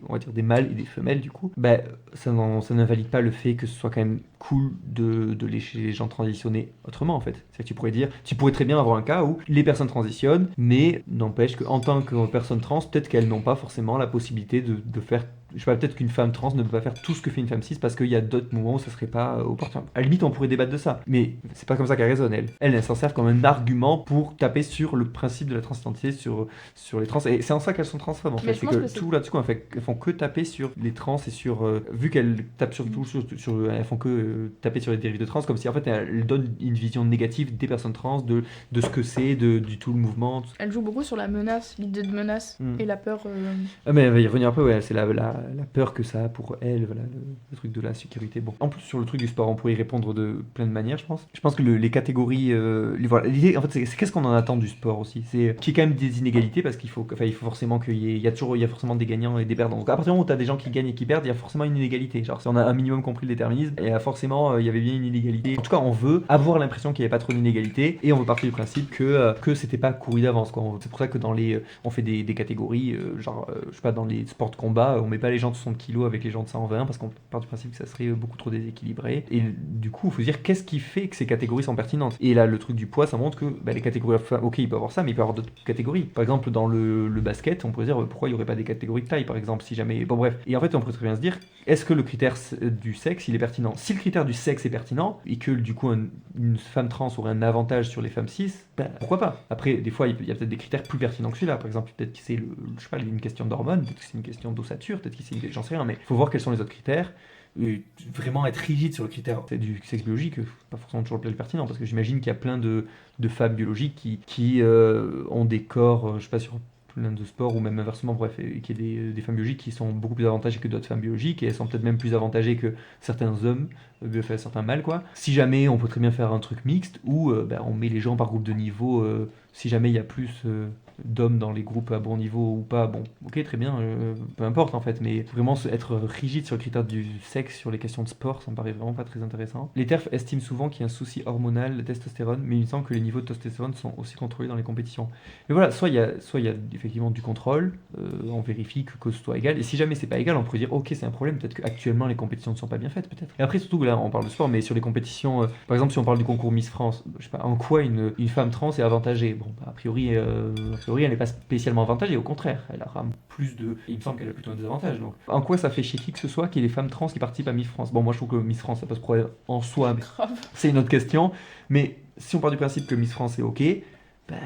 on va dire des mâles et des femelles du coup, bah, ça n'invalide pas le fait que ce soit quand même cool de lécher les gens transitionnés autrement en fait. C'est que tu pourrais très bien avoir un cas où les personnes transitionnent, mais n'empêche qu'en tant que personne trans, peut-être qu'elles n'ont pas forcément la possibilité de faire, je sais pas, peut-être qu'une femme trans ne peut pas faire tout ce que fait une femme cis parce qu'il y a d'autres moments où ça serait pas opportun. À la limite, on pourrait débattre de ça, mais c'est pas comme ça qu'elle raisonne, elle. Elle s'en sert comme un argument pour taper sur le principe de la transidentité, sur les trans, et c'est en ça qu'elles sont transphobes en fait. Mais je C'est pense que que c'est- tout là-dessus, elles font que taper sur les trans et sur. Vu qu'elles tapent surtout elles font que taper sur les dérives de trans, comme si en fait elles donnent une vision négative des personnes trans, de ce que c'est, du tout le mouvement. Tout... Elle joue beaucoup sur la menace, l'idée de menace et la peur. Ah, mais elle va y revenir un peu, ouais, c'est la peur que ça a pour elle, voilà, le truc de la sécurité. Bon, en plus sur le truc du sport, on pourrait y répondre de plein de manières, je pense. Je pense que les catégories, voilà, l'idée, en fait, c'est qu'est-ce qu'on en attend du sport aussi. C'est qu'il y ait quand même des inégalités parce qu'il faut forcément qu'il y ait, il y a forcément des gagnants et des perdants. Donc à partir du moment où tu as des gens qui gagnent et qui perdent, il y a forcément une inégalité. Genre si on a un minimum compris le déterminisme, et forcément il y avait bien une inégalité. En tout cas, on veut avoir l'impression qu'il n'y avait pas trop d'inégalité et on veut partir du principe que c'était pas couru d'avance, quoi. C'est pour ça que on fait des catégories, je sais pas, dans les sports de combat, on met pas les gens de 60 kilos avec les gens de 120 parce qu'on part du principe que ça serait beaucoup trop déséquilibré. Et du coup, il faut se dire qu'est-ce qui fait que ces catégories sont pertinentes. Et là, le truc du poids, ça montre que les catégories, ok, il peut avoir ça, mais il peut avoir d'autres catégories. Par exemple, dans le basket, on pourrait dire pourquoi il n'y aurait pas des catégories de taille, par exemple, si jamais. Bon, bref. Et en fait, on pourrait très bien se dire est-ce que le critère du sexe, il est pertinent? Si le critère du sexe est pertinent et que du coup une femme trans aurait un avantage sur les femmes cis, pourquoi pas? Après, des fois, il y a peut-être des critères plus pertinents que celui-là. Par exemple, peut-être que c'est je sais pas, une question d'hormones, peut-être que c'est une question d'ossature, peut-être que c'est j'en sais rien, mais il faut voir quels sont les autres critères. Vraiment être rigide sur le critère du sexe biologique, pas forcément toujours le plus pertinent, parce que j'imagine qu'il y a plein de femmes biologiques qui ont des corps, je sais pas, sur plein de sports, ou même inversement, bref, et qu'il y ait des femmes biologiques qui sont beaucoup plus avantagées que d'autres femmes biologiques, et elles sont peut-être même plus avantagées que certains hommes, certains mâles, quoi. Si jamais, on peut très bien faire un truc mixte, où on met les gens par groupe de niveau, si jamais il y a plus d'hommes dans les groupes à bon niveau ou pas, bon, ok, très bien, peu importe en fait, mais vraiment être rigide sur le critère du sexe, sur les questions de sport, ça me paraît vraiment pas très intéressant. Les TERF estiment souvent qu'il y a un souci hormonal, de testostérone, mais il me semble que les niveaux de testostérone sont aussi contrôlés dans les compétitions. Mais voilà, soit il y a effectivement du contrôle, on vérifie que ce soit égal, et si jamais c'est pas égal, on pourrait dire ok, c'est un problème, peut-être qu'actuellement les compétitions ne sont pas bien faites, peut-être. Et après, surtout là, on parle de sport, mais sur les compétitions, par exemple, si on parle du concours Miss France, je sais pas, en quoi une femme trans est avantagée? Bon, a priori, elle n'est pas spécialement avantagée, au contraire, elle aura plus de. Il me semble qu'elle a plutôt un désavantage. Donc, en quoi ça fait chier qui que ce soit qu'il y ait des femmes trans qui participent à Miss France? Bon, moi je trouve que Miss France, ça pose problème en soi, mais c'est une autre question. Mais si on part du principe que Miss France est ok,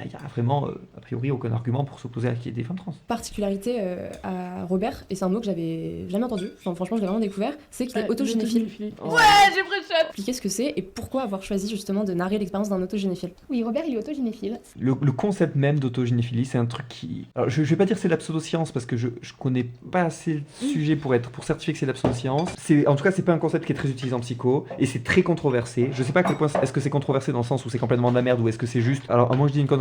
il y a vraiment, a priori, aucun argument pour s'opposer à qu'il y ait des femmes trans. Particularité à Robert, et c'est un mot que j'avais jamais entendu, enfin, franchement je l'ai vraiment découvert, c'est qu'il est autogénéphile. Oh. Ouais, j'ai pris le shot. Expliquez ce que c'est et pourquoi avoir choisi justement de narrer l'expérience d'un autogénéphile. Oui, Robert, il est autogénéphile. Le concept même d'autogénéphilie, c'est un truc qui. Alors, je vais pas dire c'est de la pseudoscience parce que je connais pas assez le sujet pour certifier que c'est de la pseudo-science. En tout cas, c'est pas un concept qui est très utilisé en psycho et c'est très controversé. Je sais pas à quel point est-ce que c'est controversé dans le sens où c'est complètement de la merde ou est-ce que c'est juste. Alors, moi je dis une connerie,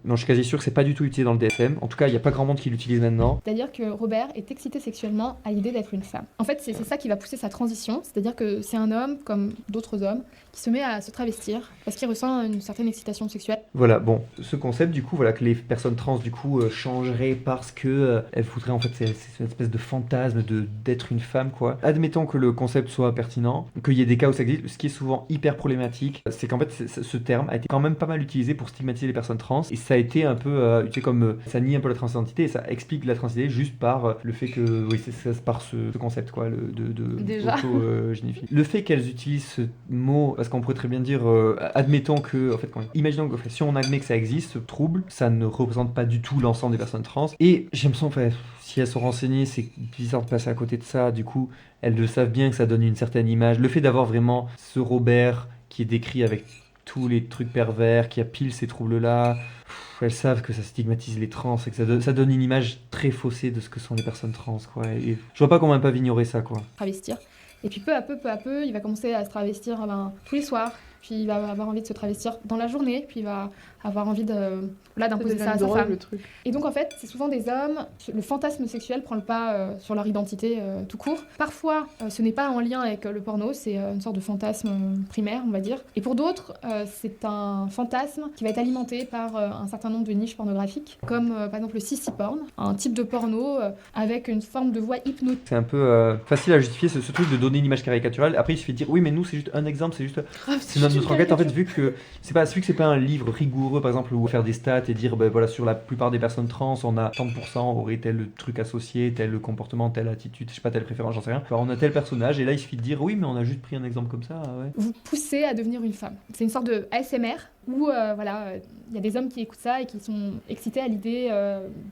non, je suis quasi sûr que c'est pas du tout utilisé dans le DSM. En tout cas, il y a pas grand monde qui l'utilise maintenant. C'est-à-dire que Robert est excité sexuellement à l'idée d'être une femme. En fait, c'est ça qui va pousser sa transition, c'est-à-dire que c'est un homme, comme d'autres hommes, qui se met à se travestir parce qu'il ressent une certaine excitation sexuelle. Voilà, bon, ce concept, du coup, voilà, que les personnes trans, du coup, changeraient parce que elles voudraient, en fait, c'est une espèce de fantasme d'être une femme, quoi. Admettons que le concept soit pertinent, qu'il y ait des cas où ça existe, ce qui est souvent hyper problématique, c'est qu'en fait, ce terme a été quand même pas mal utilisé pour stigmatiser les personnes trans, et ça a été un peu, utilisé comme, ça nie un peu la transidentité, et ça explique la transidentité juste par le fait que, oui, c'est par ce concept, quoi, Déjà. auto-généphilie. Le fait qu'elles utilisent ce mot, parce qu'on pourrait très bien dire, admettons que, en fait, imaginons que si on admet que ça existe, ce trouble, ça ne représente pas du tout l'ensemble des personnes trans. Et j'ai l'impression, enfin, si elles sont renseignées, c'est bizarre de passer à côté de ça. Du coup, elles le savent bien que ça donne une certaine image. Le fait d'avoir vraiment ce Robert qui est décrit avec tous les trucs pervers, qui a pile ces troubles-là. Elles savent que ça stigmatise les trans et que ça donne une image très faussée de ce que sont les personnes trans, quoi. Et je vois pas comment elles peuvent ignorer ça, quoi. Travestir. Et puis peu à peu, il va commencer à se travestir tous les soirs. Puis il va avoir envie de se travestir dans la journée. Puis il va avoir envie d'imposer ça à sa femme. Le truc. Et donc en fait, c'est souvent des hommes, le fantasme sexuel prend le pas sur leur identité tout court. Parfois, ce n'est pas en lien avec le porno, c'est une sorte de fantasme primaire, on va dire. Et pour d'autres, c'est un fantasme qui va être alimenté par un certain nombre de niches pornographiques, comme par exemple le sissy porn, un type de porno avec une forme de voix hypnotique. C'est un peu facile à justifier ce truc de donner une image caricaturale. Après, il suffit de dire oui, mais nous, c'est juste un exemple, c'est juste. C'est notre enquête, en fait, vu que c'est pas un livre rigoureux, par exemple, où faire des stats et dire ben voilà, sur la plupart des personnes trans, on a 30% aurait tel truc associé, tel comportement, telle attitude, je sais pas, telle préférence, j'en sais rien. Alors, on a tel personnage, et là, il suffit de dire oui, mais on a juste pris un exemple comme ça, ouais. Vous poussez à devenir une femme. C'est une sorte de ASMR où il y a des hommes qui écoutent ça et qui sont excités à l'idée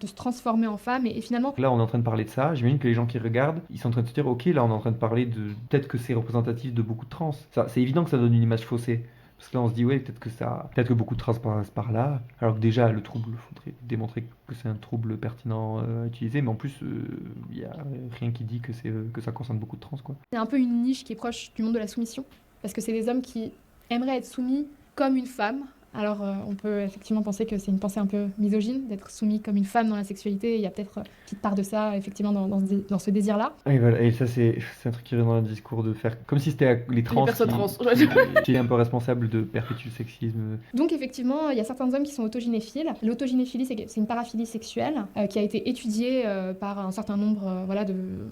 de se transformer en femme et finalement. Là, on est en train de parler de ça. J'imagine que les gens qui regardent, ils sont en train de se dire ok, là, on est en train de parler de peut-être que c'est représentatif de beaucoup de trans. Ça, c'est évident que ça donne une image faussée. Parce que là, on se dit, ouais, peut-être que beaucoup de trans passent par là. Alors que déjà, le trouble, il faudrait démontrer que c'est un trouble pertinent à utiliser. Mais en plus, il n'y a rien qui dit que ça concerne beaucoup de trans, quoi. C'est un peu une niche qui est proche du monde de la soumission. Parce que c'est des hommes qui aimeraient être soumis comme une femme. Alors, on peut effectivement penser que c'est une pensée un peu misogyne, d'être soumis comme une femme dans la sexualité. Il y a peut-être une petite part de ça, effectivement, dans ce désir-là. Et voilà, et ça, c'est un truc qui vient dans le discours de faire comme si c'était les trans personnes trans. qui est un peu responsable de perpétuer le sexisme. Donc, effectivement, il y a certains hommes qui sont autogynéphiles. L'autogynéphilie, c'est une paraphilie sexuelle qui a été étudiée par un certain nombre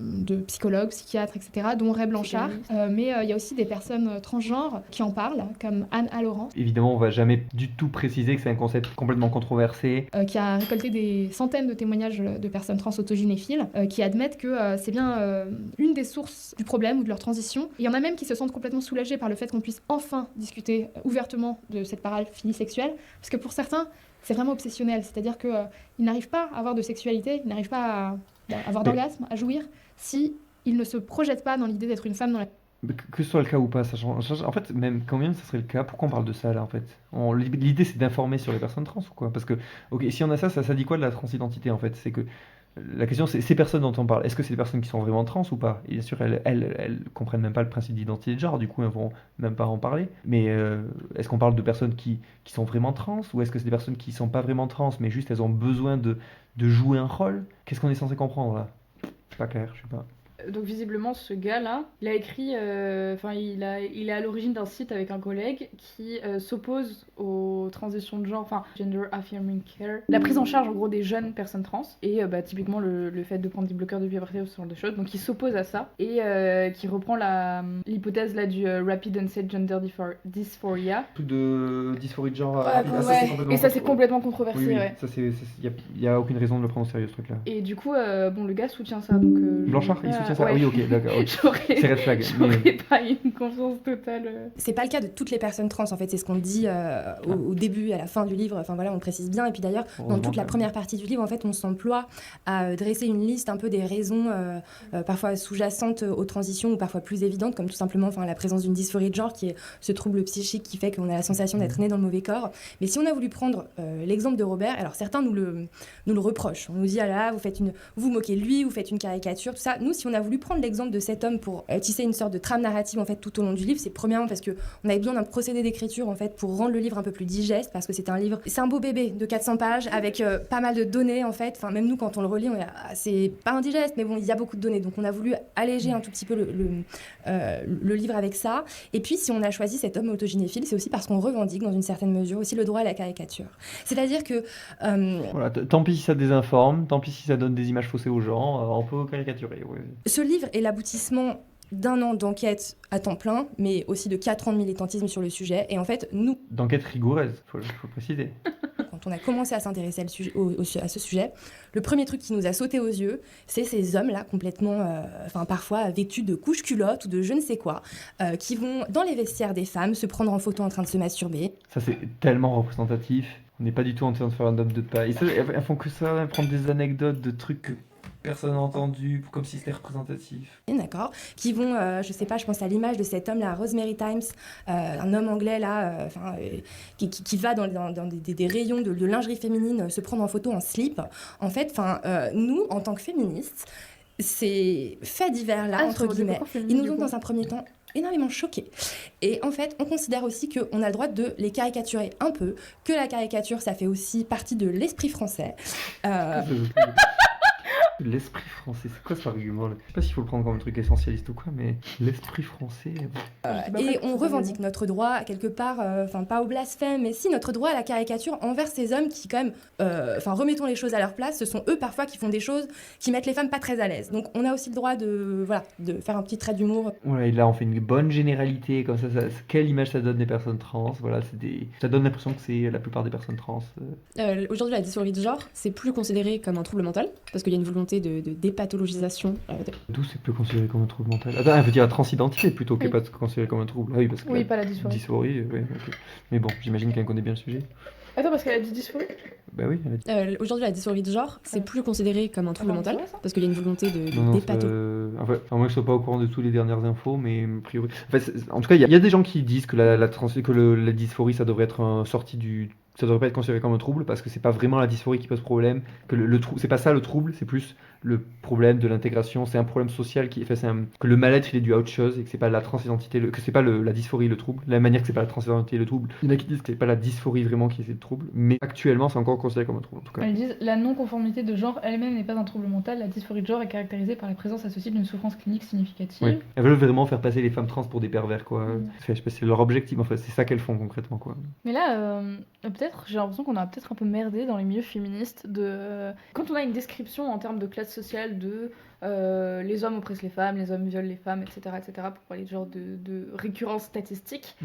de psychologues, psychiatres, etc., dont Ray Blanchard. Mais il y a aussi des personnes transgenres qui en parlent, comme Anne Laurent. Évidemment, on va jamais du tout préciser que c'est un concept complètement controversé. Qui a récolté des centaines de témoignages de personnes trans autogynéphiles qui admettent que c'est bien une des sources du problème ou de leur transition. Il y en a même qui se sentent complètement soulagés par le fait qu'on puisse enfin discuter ouvertement de cette paraphilie sexuelle, parce que pour certains, c'est vraiment obsessionnel, c'est-à-dire qu'ils n'arrivent pas à avoir de sexualité, ils n'arrivent pas à avoir d'orgasme, à jouir, si ils ne se projettent pas dans l'idée d'être une femme dans la... Que ce soit le cas ou pas, ça change. En fait, même quand même, ça serait le cas. Pourquoi on parle de ça là en fait? L'idée c'est d'informer sur les personnes trans ou quoi? Parce que, ok, si on a ça dit quoi de la transidentité en fait? C'est que la question c'est ces personnes dont on parle, est-ce que c'est des personnes qui sont vraiment trans ou pas? Et bien sûr, elles comprennent même pas le principe d'identité de genre, du coup elles vont même pas en parler. Mais est-ce qu'on parle de personnes qui sont vraiment trans ou est-ce que c'est des personnes qui sont pas vraiment trans mais juste elles ont besoin de jouer un rôle? Qu'est-ce qu'on est censé comprendre là? C'est pas clair, je sais pas. Donc visiblement ce gars-là, il a écrit, il est à l'origine d'un site avec un collègue qui s'oppose aux transitions de genre, enfin gender affirming care, la prise en charge en gros des jeunes personnes trans et typiquement le fait de prendre des bloqueurs de puberté ou ce genre de choses. Donc il s'oppose à ça et qui reprend l'hypothèse là du rapid onset gender dysphoria. Truc de dysphorie de genre. Et ça c'est complètement controversé. Oui, ouais. ça y a aucune raison de le prendre au sérieux ce truc-là. Et du coup, le gars soutient ça. Donc, Blanchard, il soutient ça. ouais. Oui, ok, d'accord. Okay. C'est red flag. J'aurais pas une confiance totale. C'est pas le cas de toutes les personnes trans en fait, c'est ce qu'on dit au début et à la fin du livre, enfin voilà, on le précise bien. Et puis d'ailleurs, dans toute la première partie du livre, en fait, on s'emploie à dresser une liste un peu des raisons parfois sous-jacentes aux transitions ou parfois plus évidentes, comme tout simplement la présence d'une dysphorie de genre qui est ce trouble psychique qui fait qu'on a la sensation d'être né dans le mauvais corps. Mais si on a voulu prendre l'exemple de Robert, alors certains nous le reprochent. On nous dit, ah là, vous moquez de lui, vous faites une caricature, tout ça. Nous, si on a voulu prendre l'exemple de cet homme pour tisser une sorte de trame narrative en fait tout au long du livre, c'est premièrement parce que on avait besoin d'un procédé d'écriture en fait pour rendre le livre un peu plus digeste, parce que c'est un beau bébé de 400 pages avec pas mal de données en fait. Enfin même nous quand on le relit, c'est pas indigeste, mais bon il y a beaucoup de données, donc on a voulu alléger un tout petit peu le livre avec ça. Et puis si on a choisi cet homme autogynéphile, c'est aussi parce qu'on revendique dans une certaine mesure aussi le droit à la caricature. C'est-à-dire que voilà, tant pis si ça désinforme, tant pis si ça donne des images faussées aux gens, on peut caricaturer. Ouais. Ce livre est l'aboutissement d'1 an d'enquête à temps plein, mais aussi de 4 ans de militantisme sur le sujet. Et en fait, nous... D'enquête rigoureuse, faut préciser. Quand on a commencé à s'intéresser à ce sujet, le premier truc qui nous a sauté aux yeux, c'est ces hommes-là complètement, parfois vêtus de couches culottes ou de je ne sais quoi, qui vont dans les vestiaires des femmes se prendre en photo en train de se masturber. Ça, c'est tellement représentatif. On n'est pas du tout en train de faire un homme de paille. Elles font que ça, prendre des anecdotes de trucs personne entendue, comme si c'était représentatif. D'accord, qui vont, je sais pas, je pense à l'image de cet homme là, Rosemary Times, un homme anglais là, qui va dans des rayons de lingerie féminine se prendre en photo en slip. En fait, nous, en tant que féministes, ces faits divers là, entre guillemets, ils nous ont dans un premier temps énormément choqués. Et en fait, on considère aussi qu'on a le droit de les caricaturer un peu, que la caricature, ça fait aussi partie de l'esprit français. L'esprit français, c'est quoi cet argument là? Je sais pas s'il faut le prendre comme un truc essentialiste ou quoi, mais l'esprit français. Et on revendique notre droit, quelque part, pas au blasphème, mais si notre droit à la caricature envers ces hommes qui, quand même, remettons les choses à leur place, ce sont eux parfois qui font des choses qui mettent les femmes pas très à l'aise. Donc on a aussi le droit de faire un petit trait d'humour. Voilà, et là on fait une bonne généralité, comme ça, quelle image ça donne des personnes trans? Voilà, ça donne l'impression que c'est la plupart des personnes trans. Aujourd'hui, la dysphorie de genre, c'est plus considéré comme un trouble mental, parce qu'il y a une volonté de dépathologisation. D'où c'est plus considéré comme un trouble mental? Attends, elle veut dire la transidentité plutôt que pas considéré comme un trouble. Ah oui, parce que pas la dysphorie. Dysphorie, oui, ok. Mais bon, j'imagine qu'elle connaît bien le sujet. Attends, parce qu'elle a dit dysphorie. Bah oui, elle a dit. Aujourd'hui, la dysphorie de genre, c'est plus considéré comme un trouble mental, parce qu'il y a une volonté de Non, dépathologisation. moi je suis pas au courant de toutes les dernières infos, mais a priori. En tout cas, il y a des gens qui disent que la dysphorie ça devrait être ça devrait pas être considéré comme un trouble parce que c'est pas vraiment la dysphorie qui pose problème, que c'est pas ça le trouble, c'est plus le problème de l'intégration, c'est un problème social que le mal-être il est dû à autre chose et que c'est pas la transidentité, que c'est pas la dysphorie le trouble, de la manière que c'est pas la transidentité le trouble. Il y en a qui disent que c'est pas la dysphorie vraiment qui est le trouble, mais actuellement c'est encore considéré comme un trouble en tout cas. Elles disent la non-conformité de genre elle-même n'est pas un trouble mental, la dysphorie de genre est caractérisée par la présence associée d'une souffrance clinique significative. Oui. Elles veulent vraiment faire passer les femmes trans pour des pervers quoi. Je sais pas si c'est leur objectif, en fait, c'est ça qu'elles font concrètement quoi. Mais là, peut-être, j'ai l'impression qu'on a peut-être un peu merdé dans les milieux féministes Quand on a une description en termes de classe sociale de les hommes oppressent les femmes, les hommes violent les femmes, etc., pour parler de genre de récurrence statistique,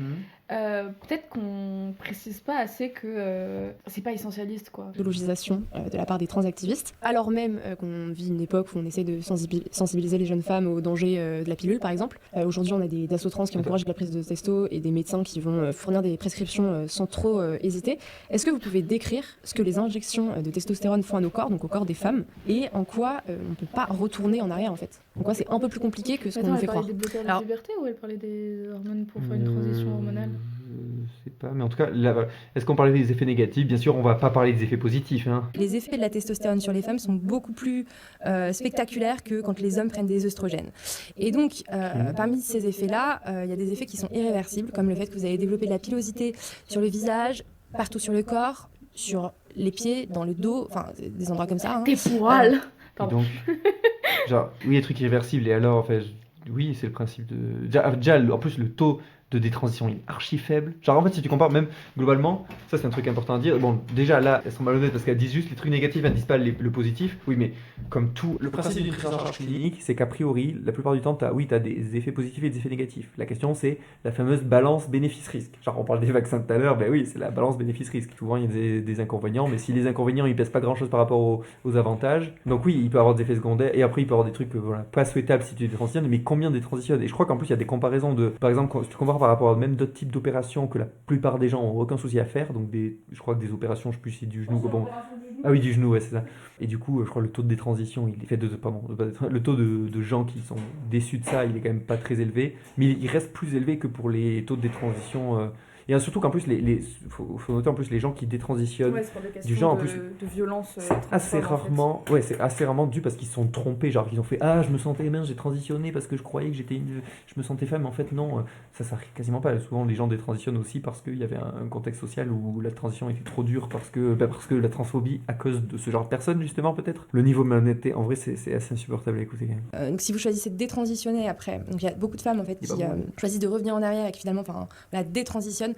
peut-être qu'on précise pas assez que c'est pas essentialiste quoi. Idéologisation de la part des transactivistes, alors même qu'on vit une époque où on essaie de sensibiliser les jeunes femmes aux dangers de la pilule par exemple. Aujourd'hui on a des assos trans qui encouragent la prise de testo et des médecins qui vont fournir des prescriptions sans trop hésiter. Est-ce que vous pouvez décrire ce que les injections de testostérone font à nos corps, donc au corps des femmes, et en quoi on peut pas retourner en arrière en fait? En quoi c'est un peu plus compliqué que ce qu'on nous fait croire? Elle parlait des blocages à la liberté ou elle parlait des hormones pour faire une transition hormonale? Je sais pas, mais en tout cas, est-ce qu'on parlait des effets négatifs? Bien sûr, on va pas parler des effets positifs. Hein. Les effets de la testostérone sur les femmes sont beaucoup plus spectaculaires que quand les hommes prennent des œstrogènes. Et donc, parmi ces effets-là, il y a des effets qui sont irréversibles, comme le fait que vous allez développer de la pilosité sur le visage, partout sur le corps, sur les pieds, dans le dos, des endroits comme ça. Hein. Tes poils. Et donc, oui, les trucs irréversibles, et alors, en fait, oui, c'est le principe de... Déjà, en plus, le taux de détransition il est archi faible. En fait, si tu compares même globalement, ça c'est un truc important à dire. Bon, déjà là, elles sont malhonnêtes parce qu'elles disent juste les trucs négatifs, elles ne disent pas le positif. Oui, mais comme tout, le principe d'une prise en charge clinique, c'est qu'a priori, la plupart du temps, t'as des effets positifs et des effets négatifs. La question, c'est la fameuse balance bénéfice-risque. On parle des vaccins tout à l'heure, ben oui, c'est la balance bénéfice-risque. Souvent, il y a des inconvénients, mais si les inconvénients, ils pèsent pas grand-chose par rapport aux avantages, donc oui, il peut y avoir des effets secondaires, et après, il peut y avoir des trucs pas souhaitables si tu détransitionnes, mais combien détransitionnes? Et je crois qu'en plus, il y a des comparaisons par exemple, si tu compares par rapport à même d'autres types d'opérations que la plupart des gens n'ont aucun souci à faire, donc je crois que des opérations, je sais plus si c'est du genou, ah oui, du genou, ouais, c'est ça. Et du coup, je crois que le taux de détransition, le taux de gens qui sont déçus de ça, il est quand même pas très élevé, mais il reste plus élevé que pour les taux de détransition. Et surtout qu'en plus, faut noter en plus les gens qui détransitionnent du genre en plus de violence. C'est assez rarement dû parce qu'ils se sont trompés, ils ont fait je me sentais mince, j'ai transitionné parce que je croyais que je me sentais femme, mais en fait non, ça arrive quasiment pas. Souvent les gens détransitionnent aussi parce qu'il y avait un contexte social où la transition était trop dure parce que la transphobie à cause de ce genre de personnes justement peut-être. Le niveau de malhonnêteté en vrai c'est assez insupportable à écouter quand même. Donc si vous choisissez de détransitionnez après, donc il y a beaucoup de femmes en fait qui choisissent de revenir en arrière et qui finalement détransitionnent.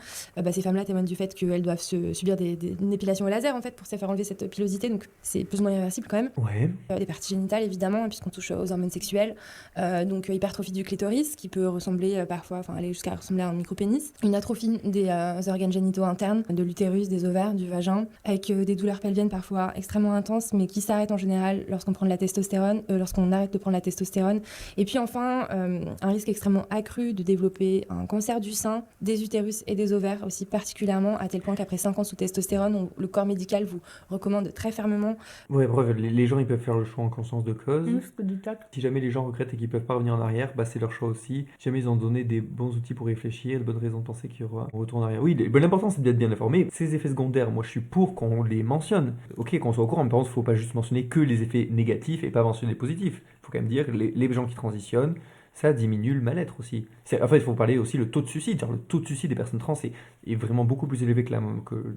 Ces femmes-là témoignent du fait qu'elles doivent subir une épilation au laser en fait pour se faire enlever cette pilosité, donc c'est plus ou moins irréversible quand même. Ouais. Des parties génitales évidemment, puisqu'on touche aux hormones sexuelles, donc hypertrophie du clitoris qui peut ressembler parfois, aller jusqu'à ressembler à un micro-pénis, une atrophie des organes génitaux internes, de l'utérus, des ovaires, du vagin, avec des douleurs pelviennes parfois extrêmement intenses, mais qui s'arrêtent en général lorsqu'on prend de la testostérone, lorsqu'on arrête de prendre la testostérone. Et puis enfin, un risque extrêmement accru de développer un cancer du sein, des utérus et des les ovaires aussi particulièrement, à tel point qu'après 5 ans sous testostérone, le corps médical vous recommande très fermement. Ouais, bref, les gens ils peuvent faire le choix en conscience de cause. Ce que dit Tac. Si jamais les gens regrettent et qu'ils peuvent pas revenir en arrière, bah c'est leur choix aussi. Si jamais ils ont donné des bons outils pour réfléchir, de bonnes raisons de penser qu'il y aura un retour en arrière. Oui, l'important c'est d'être bien informé. Ces effets secondaires, moi je suis pour qu'on les mentionne. Ok, qu'on soit au courant, mais par contre, il faut pas juste mentionner que les effets négatifs et pas mentionner les positifs. Il faut quand même dire les gens qui transitionnent, ça diminue le mal-être aussi. En fait, il faut parler aussi le taux de suicide. Genre, le taux de suicide des personnes trans est vraiment beaucoup plus élevé que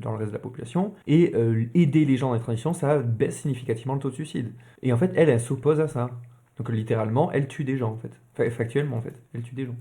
dans le reste de la population. Et aider les gens dans les transitions, ça baisse significativement le taux de suicide. Et en fait, elle s'oppose à ça. Donc littéralement, elle tue des gens en fait. Enfin, factuellement en fait, elle tue des gens.